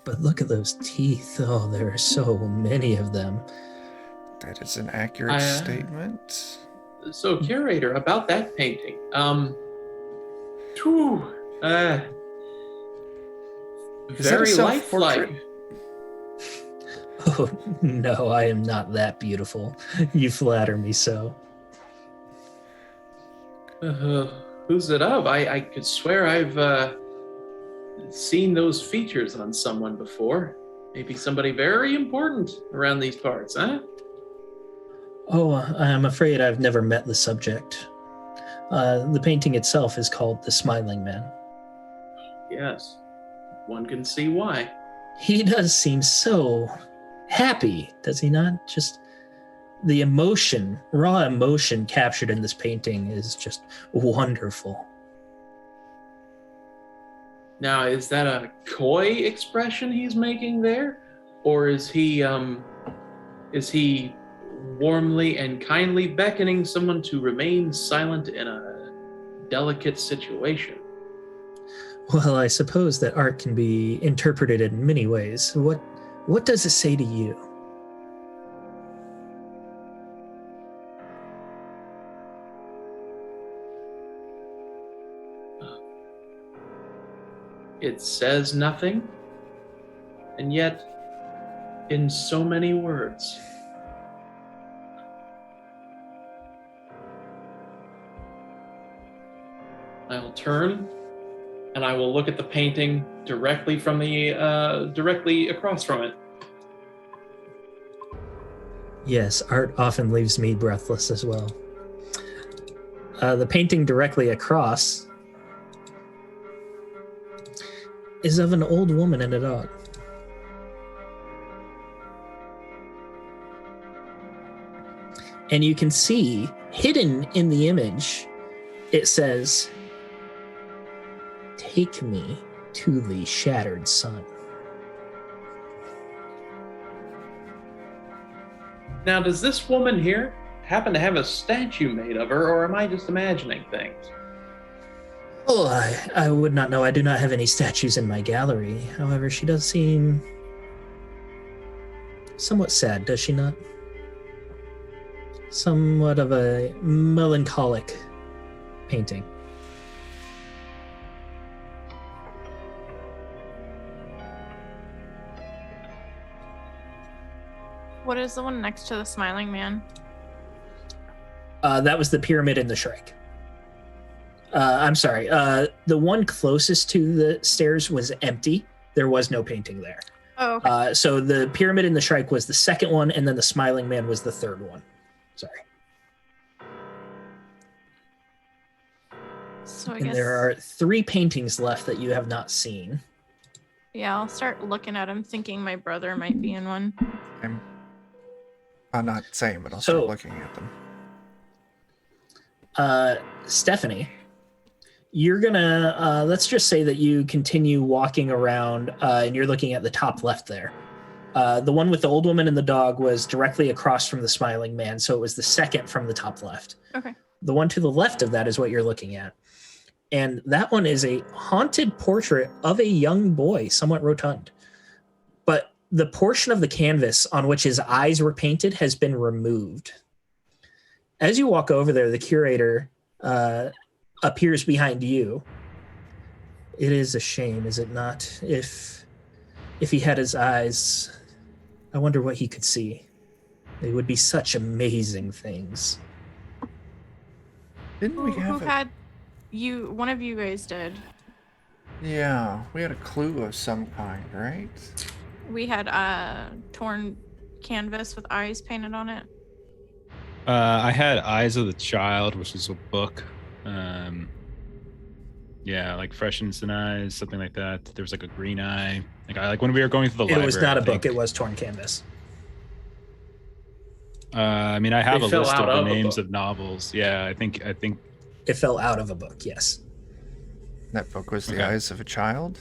But look at those teeth. Oh, there are so many of them. That is an accurate statement. So, curator, about that painting. Very lifelike. Oh, no, I am not that beautiful. You flatter me so. Who's it of? I could swear I've seen those features on someone before. Maybe somebody very important around these parts, huh? Oh, I'm afraid I've never met the subject. The painting itself is called The Smiling Man. Yes, one can see why. He does seem so happy, does he not? Just the emotion, raw emotion captured in this painting is just wonderful. Now, is that a coy expression he's making there? Or is he warmly and kindly beckoning someone to remain silent in a delicate situation? Well, I suppose that art can be interpreted in many ways. What does it say to you? It says nothing, and yet, in so many words. I'll turn, and I will look at the painting directly across from it. Yes, art often leaves me breathless as well. The painting directly across is of an old woman and a dog. And you can see, hidden in the image, it says, "Take me to the shattered sun." Now, does this woman here happen to have a statue made of her, or am I just imagining things? Oh, I would not know. I do not have any statues in my gallery. However, she does seem somewhat sad, does she not? Somewhat of a melancholic painting. What is the one next to the smiling man? That was the pyramid in the Shrike. I'm sorry. The one closest to the stairs was empty. There was no painting there. Oh, okay. So the pyramid in the Shrike was the second one, and then the smiling man was the third one. Sorry. So I And guess there are 3 paintings left that you have not seen. yeah, I'll start looking at him, thinking my brother might be in one. I'm not saying, but I'll So- start looking at them. Stephanie, you're gonna let's just say that you continue walking around and you're looking at the top left there. The one with the old woman and the dog was directly across from the smiling man, so it was the second from the top left. Okay. The one to the left of that is what you're looking at. And that one is a haunted portrait of a young boy, somewhat rotund. But the portion of the canvas on which his eyes were painted has been removed. As you walk over there, the curator appears behind you. It is a shame, is it not? If he had his eyes, I wonder what he could see. They would be such amazing things. Didn't we Who have had you? One of you guys did. Yeah, we had a clue of some kind, right? We had torn canvas with eyes painted on it. I had Eyes of the Child, which is a book. Yeah, like Fresh Innocent Eyes, something like that. There was like a green eye. Like when we were going through the library. It was not I a book, think- it was torn canvas. I mean, I have They a fell list out of the of a names book. of novels. Yeah, I think. It fell out of a book, yes. That book was The Okay. Eyes of a Child.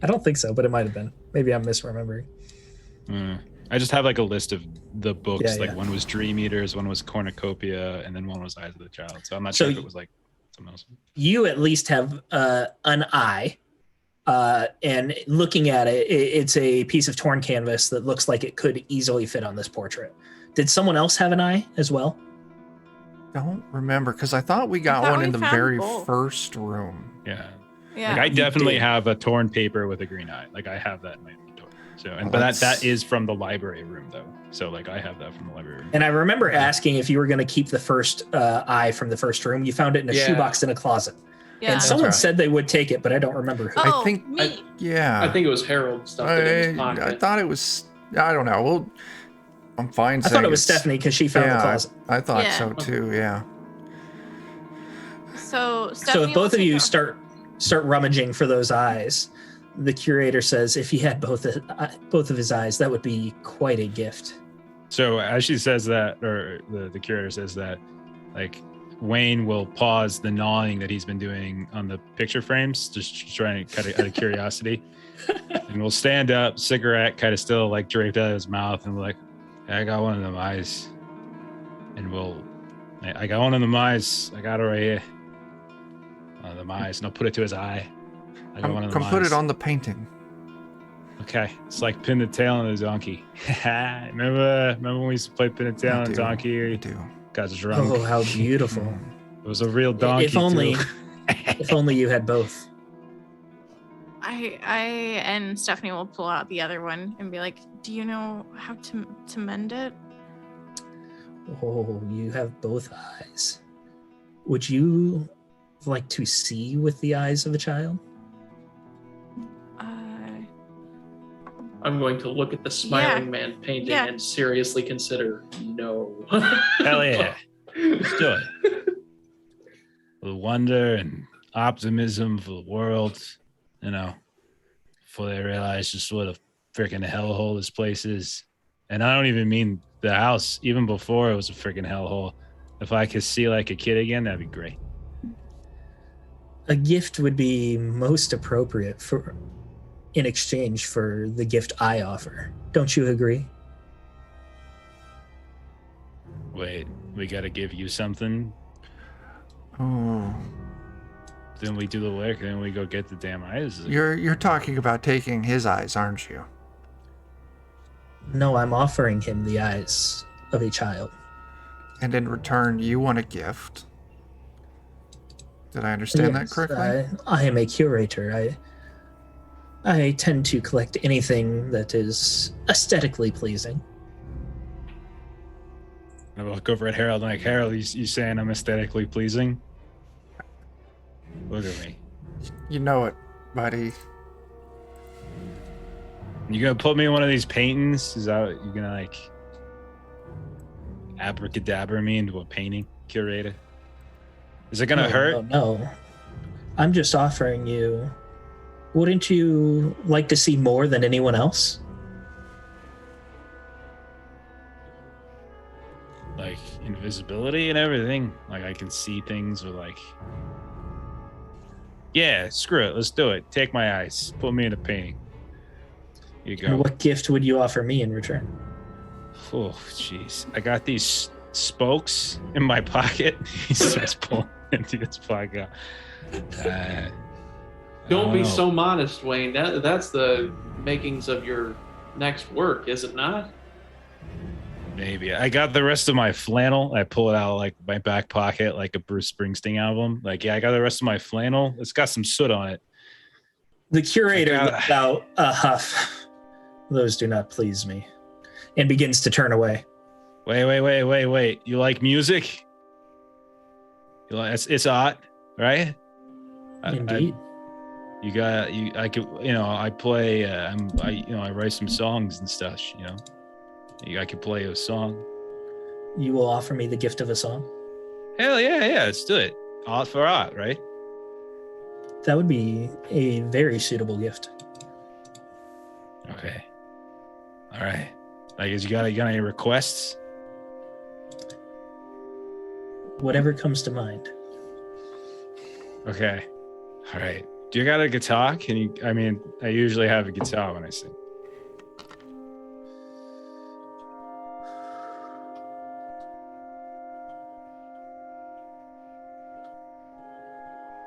I don't think so, but it might have been. Maybe I'm misremembering. I just have like a list of the books. Yeah, Like yeah. one was Dream Eaters, one was Cornucopia, and then one was Eyes of the Child. So I'm not So sure if it was like something else. You at least have an eye. And looking at it, it's a piece of torn canvas that looks like it could easily fit on this portrait. Did someone else have an eye as well? Don't remember, because I thought we got thought one we in the found very both. first room. Yeah. Yeah. Like I You definitely did. have a torn paper with a green eye. Like I have that in my inventory. So, Well, but that that's- is from the library room though. So like I have that from the library room. And I remember asking if you were going to keep the first eye from the first room. You found it in a Yeah. shoebox in a closet. Yeah. And someone right. said they would take it, but I don't remember who. Oh, I think, me. yeah. I think it was Harold stuffed it in his I pocket. thought it was. I don't know. Well, I'm fine. I thought saying it was it's- Stephanie because she found the Yeah, closet. I thought Yeah. so too. Yeah. So So Stephanie if both will of you take start rummaging for those eyes, The curator says if he had both of his eyes, that would be quite a gift. So as she says that, or the curator says that, like Wayne will pause the gnawing that he's been doing on the picture frames, just trying to cut it out of curiosity. And we'll stand up, cigarette kind of still like draped out of his mouth, and we're like, I got one of them eyes. And I got one of them eyes. I got it right here. One of them eyes. And I'll put it to his eye. I got one of them Come put eyes. it on the painting. Okay. It's like pin the tail on the donkey. Remember when we used to play pin the tail I on the do. donkey? I do. Got drunk. Oh, how beautiful. It was a real donkey. If only, too. if only you had both. I and Stephanie will pull out the other one and be like, "Do you know how to mend it?" Oh, you have both eyes. Would you like to see with the eyes of a child? I'm going to look at the smiling man painting and seriously consider no. Hell yeah. Let's do it. The wonder and optimism for the world, before they realize just what a freaking hellhole this place is. And I don't even mean the house. Even before it was a freaking hellhole. If I could see like a kid again, that'd be great. A gift would be most appropriate in exchange for the gift I offer. Don't you agree? Wait, we gotta give you something? Oh, Then we do the work, then we go get the damn eyes. you're talking about taking his eyes, aren't you? No, I'm offering him the eyes of a child. And in return, you want a gift. Did I understand that Yes, correctly? I am a curator. I tend to collect anything that is aesthetically pleasing. I look over at Harold and like, Harold, you saying I'm aesthetically pleasing? Look at me. You know it, buddy. You gonna put me in one of these paintings? Is that you gonna like abracadabra me into a painting curator? Is it gonna hurt? No. I'm just offering you. Wouldn't you like to see more than anyone else? Like invisibility and everything. Like I can see things or like. Yeah, screw it. Let's do it. Take my eyes. Put me in a painting. Here you go. And what gift would you offer me in return? Oh, jeez. I got these spokes in my pocket. He starts pulling into his pocket. Don't be know. so modest, Wayne. That's the makings of your next work, is it not? Maybe. I got the rest of my flannel. I pull it out like my back pocket, like a Bruce Springsteen album. Like, yeah, I got the rest of my flannel. It's got some soot on it. The curator lets out a huff. Those do not please me. And begins to turn away. Wait. You like music? You like it's art, right? Indeed. I play I write some songs and stuff, I could play a song. You will offer me the gift of a song? Hell yeah, let's do it. Art for art, right? That would be a very suitable gift. Okay. All right. Like, you got any requests? Whatever comes to mind. Okay. All right. Do you got a guitar? I usually have a guitar when I sing.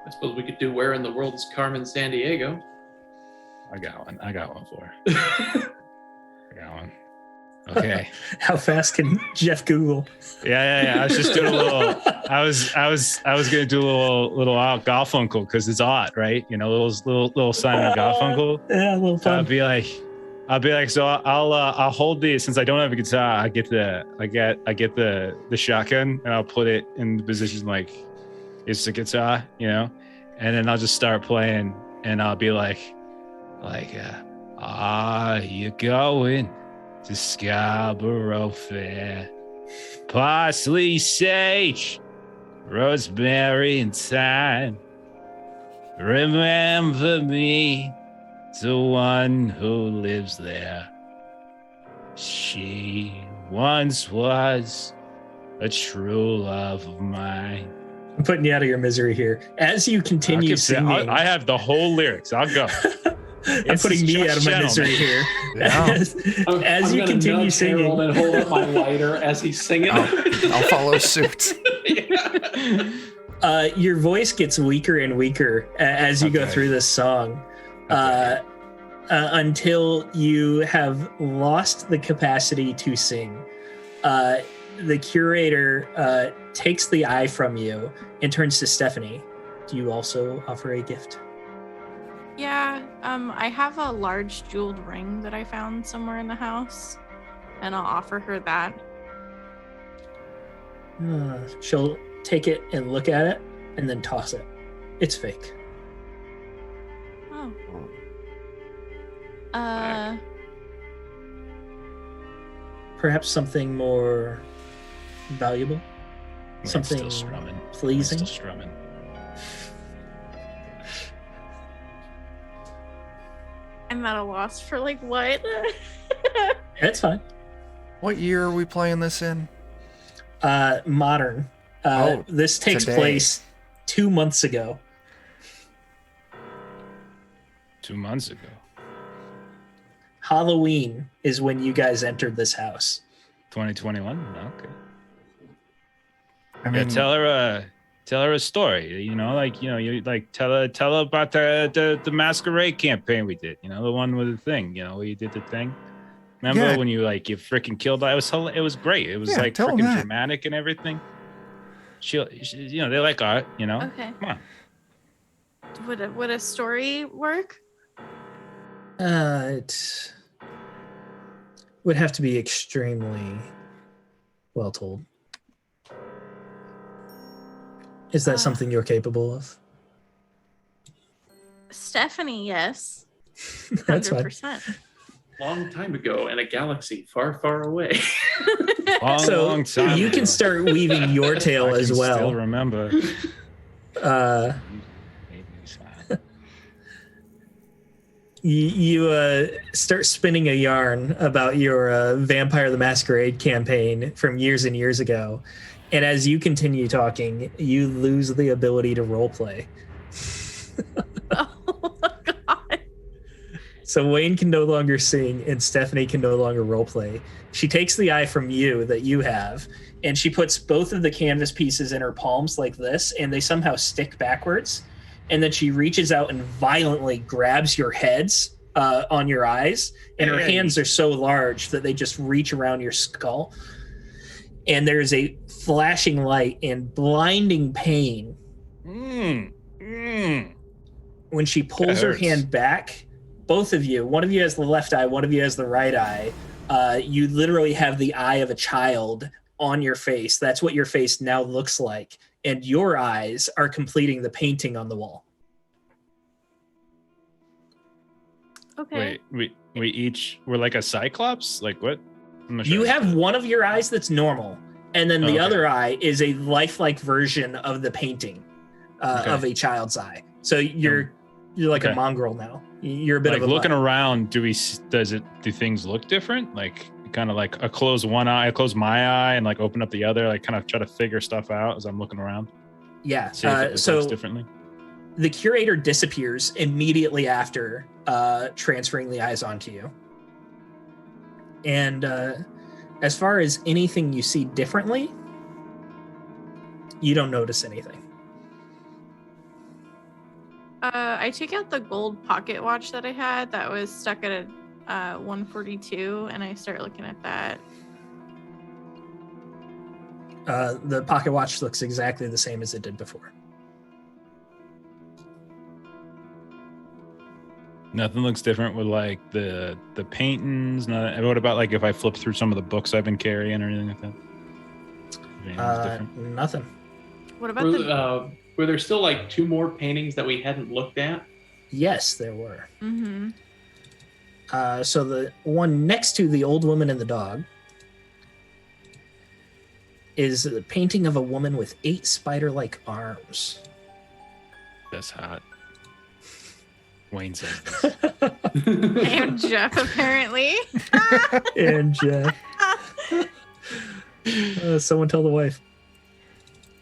I suppose we could do Where in the World is Carmen Sandiego? I got one for her. I got one. Okay. How fast can Jeff Google? Yeah. I was just doing a little. I was gonna do a little Garfunkel because it's art, right? Little Simon Garfunkel. Yeah, a little fun. I'll be like, so I'll hold these since I don't have a guitar. I get the shotgun and I'll put it in the position like it's the guitar, and then I'll just start playing and I'll be like, you going to Scarborough Fair, parsley, sage, rosemary, and thyme. Remember me the one who lives there. She once was a true love of mine. I'm putting you out of your misery here. As you continue singing, I have the whole lyrics. I'll go. I'm putting me out of my misery here. Yeah. As you continue singing, Harold and hold up my lighter as he's singing. I'll follow suit. your voice gets weaker and weaker as you go through this song, until you have lost the capacity to sing. The curator takes the eye from you and turns to Stephanie. Do you also offer a gift? Yeah, I have a large jeweled ring that I found somewhere in the house, and I'll offer her that. She'll take it and look at it and then toss it. It's fake. Oh. Perhaps something more valuable? Something still strumming. pleasing? Still strumming. I'm at a loss for like what? That's fine. What year are we playing this in? Modern. This takes today. place 2 months ago. 2 months ago. Halloween is when you guys entered this house. 2021? Okay. I mean, Tell her a story. You tell her about the masquerade campaign we did. The one with the thing. Where you did the thing. Remember when you freaking killed? It was great. It was tell 'em freaking that. dramatic and everything. She they like art. Okay. Come on. Would a story work? It would have to be extremely well told. Is that something you're capable of? Stephanie, yes. That's fine. 100%. Long time ago in a galaxy far, far away. Long time you ago. can start weaving your tale I as can well. Still remember. You start spinning a yarn about your Vampire the Masquerade campaign from years and years ago. And as you continue talking, you lose the ability to roleplay. Oh my god. So Wayne can no longer sing and Stephanie can no longer roleplay. She takes the eye from you that you have, and she puts both of the canvas pieces in her palms like this, and they somehow stick backwards. And then she reaches out and violently grabs your heads on your eyes, and her hands are so large that they just reach around your skull. And there's a flashing light and blinding pain. When she pulls her hand back, both of you, one of you has the left eye, one of you has the right eye. You literally have the eye of a child on your face. That's what your face now looks like. And your eyes are completing the painting on the wall. Okay. Wait, we're like a cyclops? Like what? I'm not sure. You have one of your eyes that's normal, and then the Okay. other eye is a lifelike version of the painting of a child's eye. So you're like a mongrel now. You're a bit of a looking mutt. around. Do things look different? Like kind of like I close one eye, I close my eye, and like open up the other. Like kind of try to figure stuff out as I'm looking around. Yeah. See if it looks differently. The curator disappears immediately after transferring the eyes onto you. And as far as anything you see differently, you don't notice anything. I take out the gold pocket watch that I had that was stuck at a 142, and I start looking at that. The pocket watch looks exactly the same as it did before. Nothing looks different with like the paintings. What about like if I flip through some of the books I've been carrying or anything like that? Anything's different? Nothing. What about Were there still like two more paintings that we hadn't looked at? Yes, there were. Mm-hmm. So the one next to the old woman and the dog is a painting of a woman with 8 spider-like arms. That's hot. Wayne says this. And Jeff, apparently. And someone tell the wife.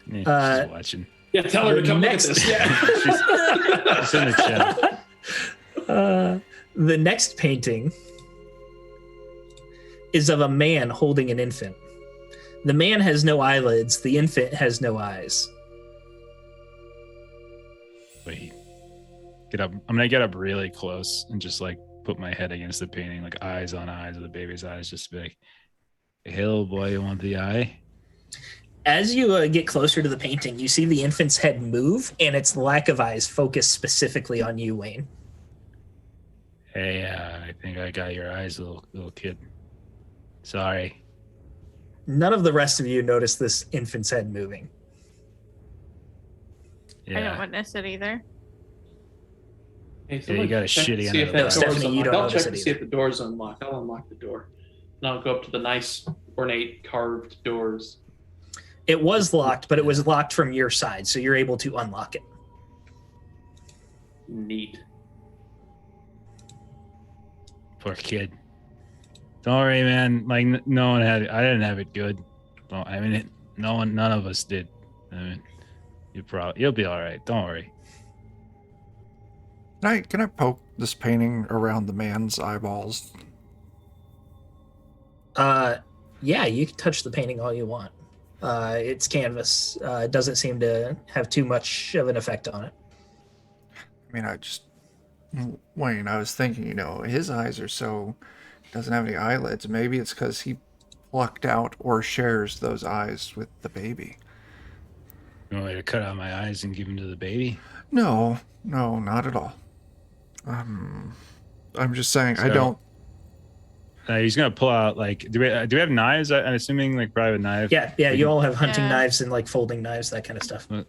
Yeah, she's watching. Yeah, tell her to come look at this. Yeah. She's in the chat. The next painting is of a man holding an infant. The man has no eyelids. The infant has no eyes. Wait. Get up. I'm gonna get up really close and just like put my head against the painting, like eyes on eyes of the baby's eyes, just to be like, "Hell, boy, you want the eye?" As you get closer to the painting, you see the infant's head move, and its lack of eyes focus specifically on you, Wayne. Hey, I think I got your eyes, little kid. Sorry. None of the rest of you notice this infant's head moving. I don't Yeah. witness it either. Hey, Yeah, you got a check to shitty see if one. that Stephanie, door's you don't unlocked. I'll notice check it to see either. if the door's unlocked. I'll unlock the door. And I'll go up to the nice, ornate, carved doors. It was locked, but it was locked from your side, so you're able to unlock it. Neat. Poor kid. Don't worry, man. Like no one had. I didn't have it good. Well, I mean, none of us did. I mean, you'll be all right. Don't worry. Can I poke this painting around the man's eyeballs? Yeah, you can touch the painting all you want. It's canvas. It doesn't seem to have too much of an effect on it. I mean, Wayne, I was thinking, his eyes are so, he doesn't have any eyelids. Maybe it's because he plucked out or shares those eyes with the baby. You want me to cut out my eyes and give them to the baby? No, not at all. I'm just saying, I So- don't. He's gonna pull out like. Do we have knives? I'm assuming like probably a knife. Yeah, you all have hunting Yeah. knives and like folding knives, that kind of stuff. I'm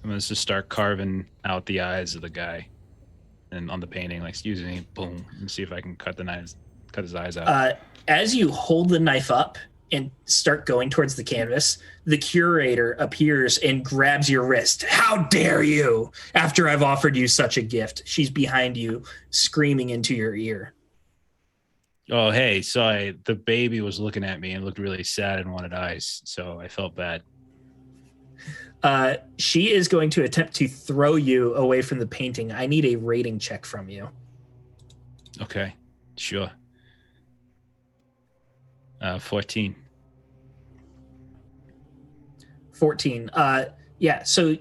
gonna just start carving out the eyes of the guy, and on the painting, like using it, boom, and see if I can cut his eyes out. As you hold the knife up and start going towards the canvas, the curator appears and grabs your wrist. How dare you? After I've offered you such a gift. She's behind you, screaming into your ear. Oh, hey, sorry. The baby was looking at me and looked really sad and wanted eyes, so I felt bad. She is going to attempt to throw you away from the painting. I need a rating check from you. Okay, sure. 14. 14. Yeah, so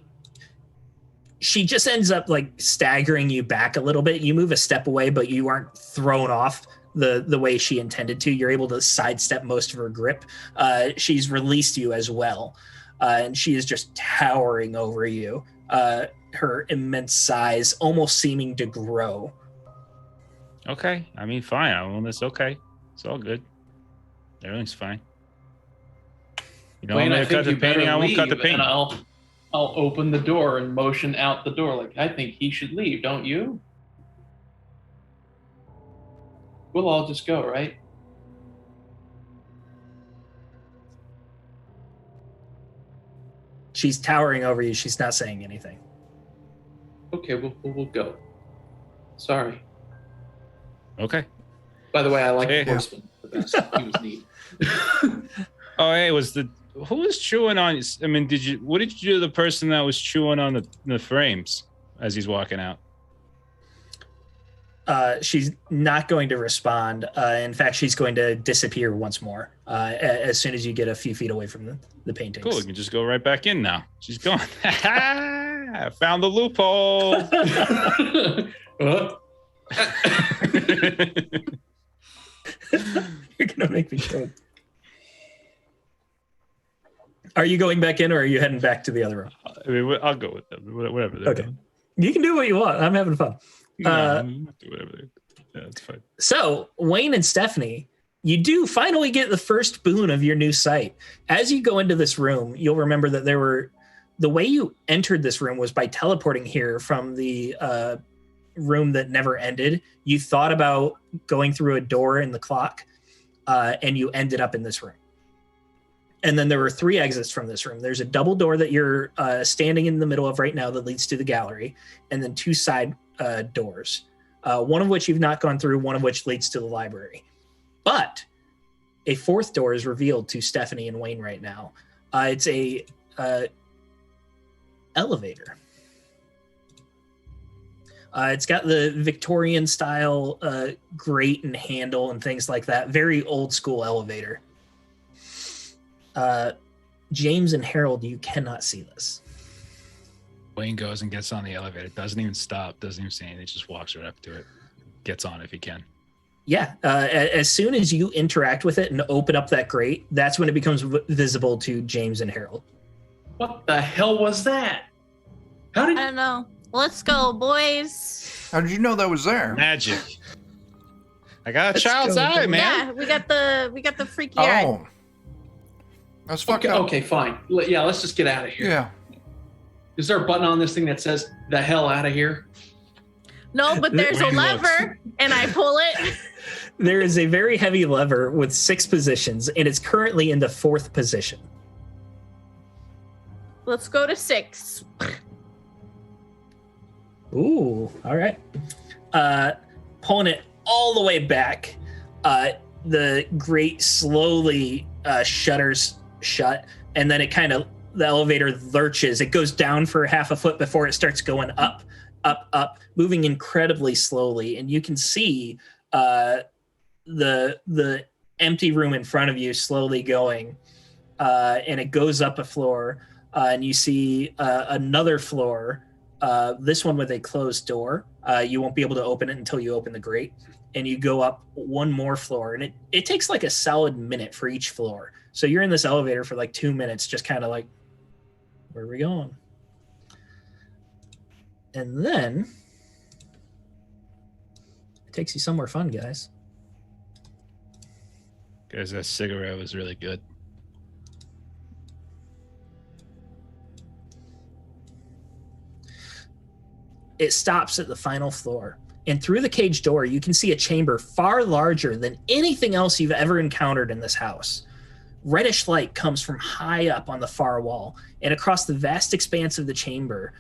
she just ends up like staggering you back a little bit. You move a step away, but you aren't thrown off the way she intended to. You're able to sidestep most of her grip. She's released you as well. And she is just towering over you. Her immense size almost seeming to grow. Okay, I mean, fine. Well, that's okay. It's all good. Everything's fine. You know, Wayne, I'm I gonna think cut the you better painting. I won't leave, cut the painting. and I'll open the door and motion out the door. Like, I think he should leave, don't you? We'll all just go, right? She's towering over you. She's not saying anything. Okay, we'll go. Sorry. Okay. By the way, I like Hey. the horseman the best. He was neat. Oh, hey, who was chewing on? I mean, what did you do to the person that was chewing on the frames as he's walking out? She's not going to respond. In fact, she's going to disappear once more as soon as you get a few feet away from the paintings. Cool. We can just go right back in now. She's gone. I found the loophole. You're going to make me choke. Are you going back in or are you heading back to the other room? I mean, I'll go with them. Whatever they're Okay. doing. You can do what you want. I'm having fun. No, do whatever they're doing. Yeah, it's fine. So, Wayne and Stephanie, you do finally get the first boon of your new sight. As you go into this room, you'll remember that the way you entered this room was by teleporting here from the room that never ended. You thought about going through a door in the clock, and you ended up in this room. And then there were 3 exits from this room. There's a double door that you're standing in the middle of right now that leads to the gallery, and then 2 side doors. one of which you've not gone through, one of which leads to the library. But a fourth door is revealed to Stephanie and Wayne right now. It's a elevator. It's got the Victorian style grate and handle and things like that. Very old school elevator. James and Harold, you cannot see this. Wayne goes and gets on the elevator. Doesn't even stop. Doesn't even say anything. Just walks right up to it. Gets on if he can. Yeah. As soon as you interact with it and open up that grate, that's when it becomes visible to James and Harold. What the hell was that? How I did don't know. Let's go, boys. How did you know that was there? Magic. I got a Let's child's go, eye, boys. man. Yeah, we got the freaky eye. Oh. That's fucked up. Okay, fine. Yeah, let's just get out of here. Yeah. Is there a button on this thing that says "the hell out of here"? No, but there's a Wayne lever, and I pull it. There is a very heavy lever with 6 positions, and it's currently in the 4th position. Let's go to 6. Ooh, all right. Pulling it all the way back, the grate slowly shutters shut, and then the elevator lurches. It goes down for half a foot before it starts going up, up, up, moving incredibly slowly. And you can see the empty room in front of you slowly going, and it goes up a floor, and you see another floor. This one with a closed door. You won't be able to open it until you open the grate. And you go up one more floor. And it takes like a solid minute for each floor. So you're in this elevator for like 2 minutes, just kind of like, where are we going? And then it takes you somewhere fun, guys. Guys, that cigarette was really good. It stops at the final floor. And through the cage door, you can see a chamber far larger than anything else you've ever encountered in this house. Reddish light comes from high up on the far wall, and across the vast expanse of the chamber,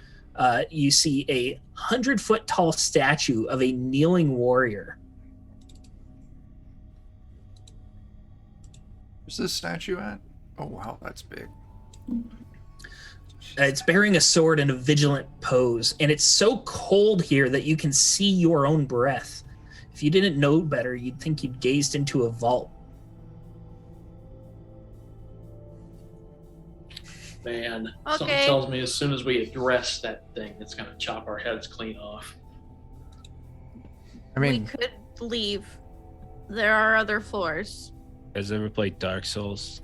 you see a 100-foot tall statue of a kneeling warrior. Where's this statue at? Oh, wow, that's big. It's bearing a sword in a vigilant pose, and it's so cold here that you can see your own breath. If you didn't know better, you'd think you'd gazed into a vault. Man, Okay. something tells me as soon as we address that thing, it's gonna chop our heads clean off. I mean, We could leave. There are other floors. You guys ever played Dark Souls?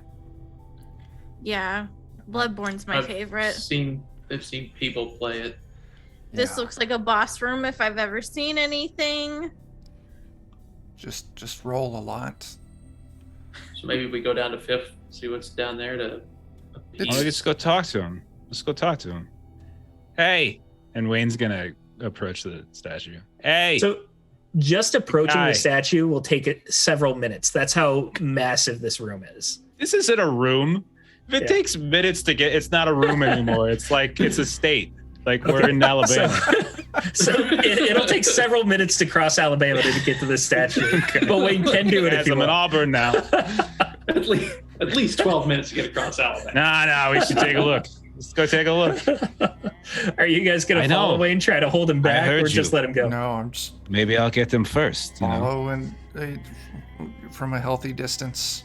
Yeah. Bloodborne's my I've favorite. I've seen people play it. This yeah, looks like a boss room if I've ever seen anything. just roll a lot. So maybe we go down to 5th, see what's down there to Why don't we just go talk to him? Let's go talk to him. Hey! And Wayne's gonna approach the statue. Hey! So just approaching Guy. the statue will take several minutes. That's how massive this room is. This isn't a room. If it Yeah. takes minutes to get, it's not a room anymore. It's like, it's a state. Like we're in Alabama. So it'll take several minutes to cross Alabama to get to this statue. But Wayne can do it if Guys, you I'm in want. Auburn now. at least 12 minutes to get across Alabama. Nah, we should take a look. Let's go take a look. Are you guys going I to follow know. Wayne, try to hold him back, heard or just you. let him go? No, I'm just Maybe I'll get them first. You know? following from a healthy distance.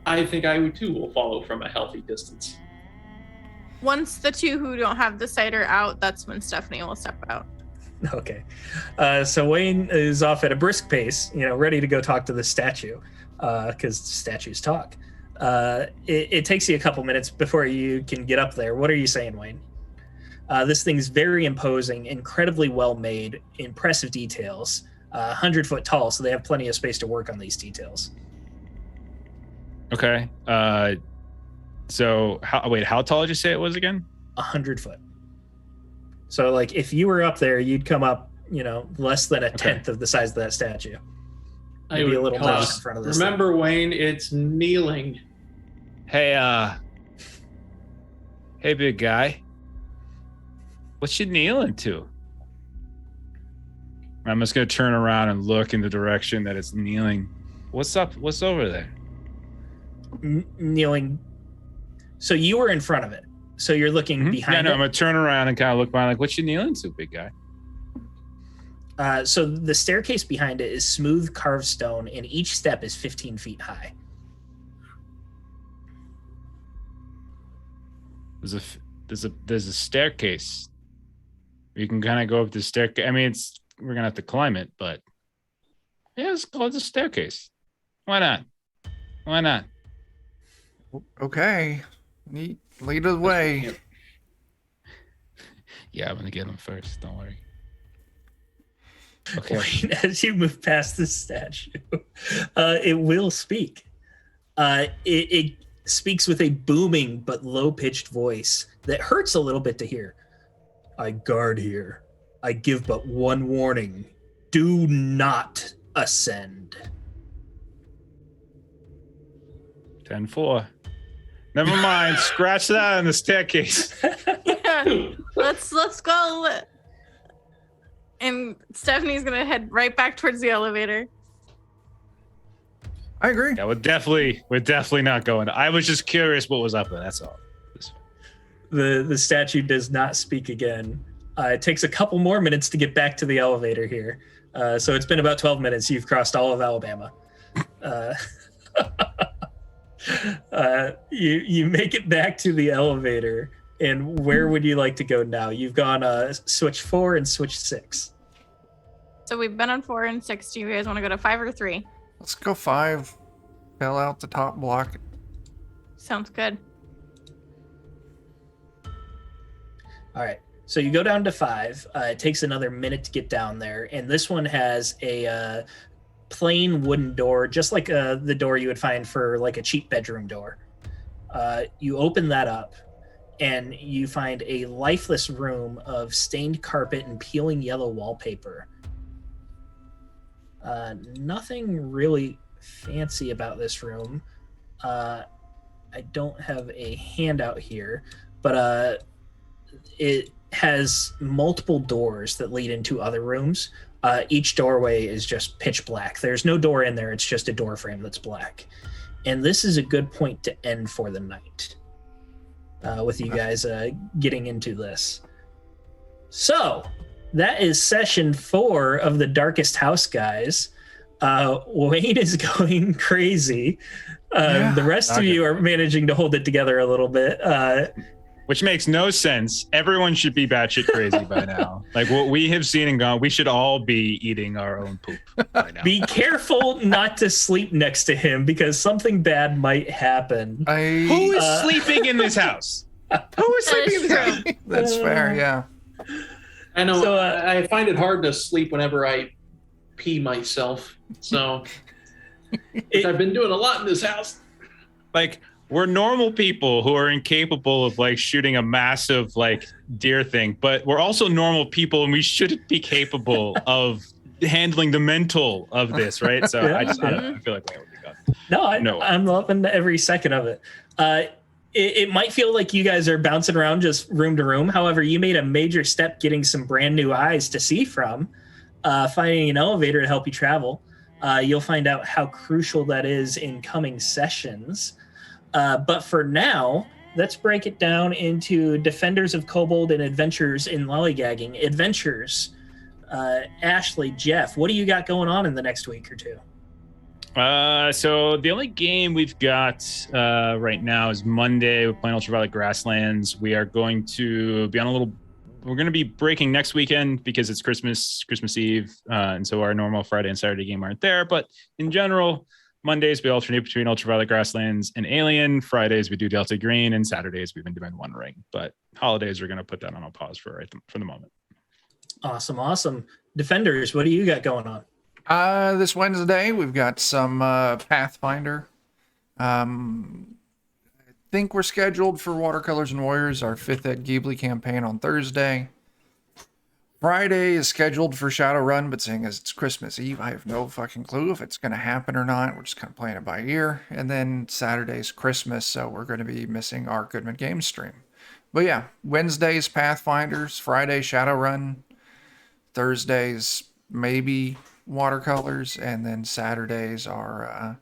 I think I would too will follow from a healthy distance. Once the two who don't have the sight are out, that's when Stephanie will step out. Okay. So Wayne is off at a brisk pace, ready to go talk to the statue, because statues talk. It takes you a couple minutes before you can get up there. What are you saying, Wayne? This thing's very imposing, incredibly well made, impressive details, 100-foot tall, so they have plenty of space to work on these details. Okay. So how tall did you say it was again? 100-foot. So, like, if you were up there, you'd come up, less than a tenth of the size of that statue. Maybe a little less in front of this. Remember, Wayne, it's kneeling. Hey, big guy. What you kneeling to? I'm just gonna turn around and look in the direction that it's kneeling. What's up? What's over there? Kneeling. So you were in front of it. So you're looking behind Yeah, no, it. I'm gonna turn around and kind of look behind, like, what you kneeling to, big guy? So the staircase behind it is smooth carved stone, and each step is 15 feet high. There's a staircase. You can kind of go up the staircase. I mean, we're gonna have to climb it, but yeah, it's called the staircase. Why not? Why not? Okay. Lead the way. Yeah, I'm gonna get him first. Don't worry. Okay. As you move past the statue, it will speak. It speaks with a booming but low-pitched voice that hurts a little bit to hear. I guard here. I give but one warning. Do not ascend. 10-4. Never mind. Scratch that on the staircase. Yeah, let's go. And Stephanie's gonna head right back towards the elevator. I agree. Yeah, we're definitely not going. I was just curious what was up there. That's all. The statue does not speak again. It takes a couple more minutes to get back to the elevator here. So it's been about 12 minutes. You've crossed all of Alabama. You make it back to the elevator. And where would you like to go now? You've gone switch 4 and switch 6. So we've been on 4 and 6. Do you guys want to go to 5 or 3? Let's go 5. Fill out the top block. Sounds good. All right. So you go down to 5. It takes another minute to get down there. And this one has a plain wooden door, just like the door you would find for like a cheap bedroom door. You open that up, and you find a lifeless room of stained carpet and peeling yellow wallpaper. Nothing really fancy about this room. I don't have a handout here, but it has multiple doors that lead into other rooms. Each doorway is just pitch black. There's no door in there. It's just a door frame that's black. And this is a good point to end for the night. With you guys getting into this. So that is session 4 of the Darkest House, guys. Wayne is going crazy. The rest of you are managing to hold it together a little bit. Which makes no sense. Everyone should be batshit crazy by now. Like what we have seen and gone, we should all be eating our own poop by now. Be careful not to sleep next to him because something bad might happen. Who is sleeping in this house? Who is sleeping in this house? That's fair, yeah. I know. So, I find it hard to sleep whenever I pee myself. So I've been doing a lot in this house. Like, we're normal people who are incapable of like shooting a massive like deer thing, but we're also normal people and we shouldn't be capable of handling the mental of this, right? So I feel like we would be gone. No, I'm loving every second of it. It might feel like you guys are bouncing around just room to room. However, you made a major step getting some brand new eyes to see from, finding an elevator to help you travel. You'll find out how crucial that is in coming sessions. But for now, let's break it down into Defenders of Kobold and Adventures in Lollygagging. Adventures. Ashley, Jeff, what do you got going on in the next week or two? So the only game we've got right now is Monday. We're playing Ultraviolet Grasslands. We are going to be on we're going to be breaking next weekend because it's Christmas Eve. And so our normal Friday and Saturday game aren't there. But in general, Mondays we alternate between Ultraviolet Grasslands and Alien. Fridays we do Delta Green, and Saturdays we've been doing One Ring. But holidays we're going to put that on a pause for the moment. Awesome. Defenders, what do you got going on? This Wednesday we've got some Pathfinder. I think we're scheduled for Watercolors and Warriors, our 5th Ed Ghibli campaign on Thursday. Friday is scheduled for Shadowrun, but seeing as it's Christmas Eve, I have no fucking clue if it's going to happen or not. We're just kind of playing it by ear. And then Saturday's Christmas, so we're going to be missing our Goodman Games stream. But yeah, Wednesday's Pathfinders, Friday Shadowrun, Thursday's maybe watercolors, and then Saturdays are,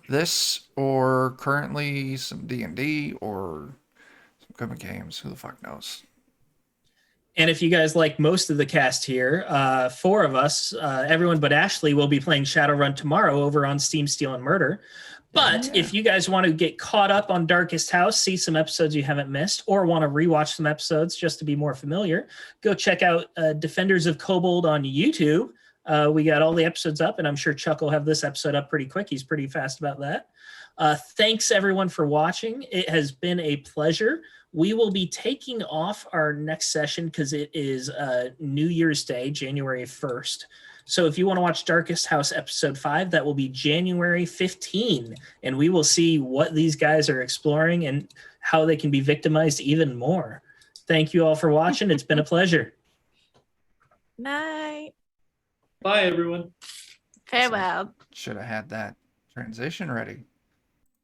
this or currently some D&D or some Cooking games. Who the fuck knows? And if you guys like most of the cast here, 4 of us, everyone but Ashley, will be playing Shadowrun tomorrow over on Steam, Steel, and Murder. But if you guys want to get caught up on Darkest House, see some episodes you haven't missed, or want to rewatch some episodes just to be more familiar, go check out Defenders of Kobold on YouTube. We got all the episodes up, and I'm sure Chuck will have this episode up pretty quick. He's pretty fast about that. Thanks, everyone, for watching. It has been a pleasure. We will be taking off our next session because it is New Year's Day, January 1st. So if you want to watch Darkest House episode 5, that will be January 15. And we will see what these guys are exploring and how they can be victimized even more. Thank you all for watching. It's been a pleasure. Night. Bye, everyone. Farewell. Should have had that transition ready.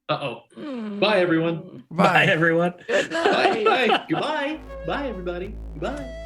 Uh-oh. Bye, everyone. Bye everyone. Good Bye. night. Bye. Goodbye. Bye, everybody. Goodbye.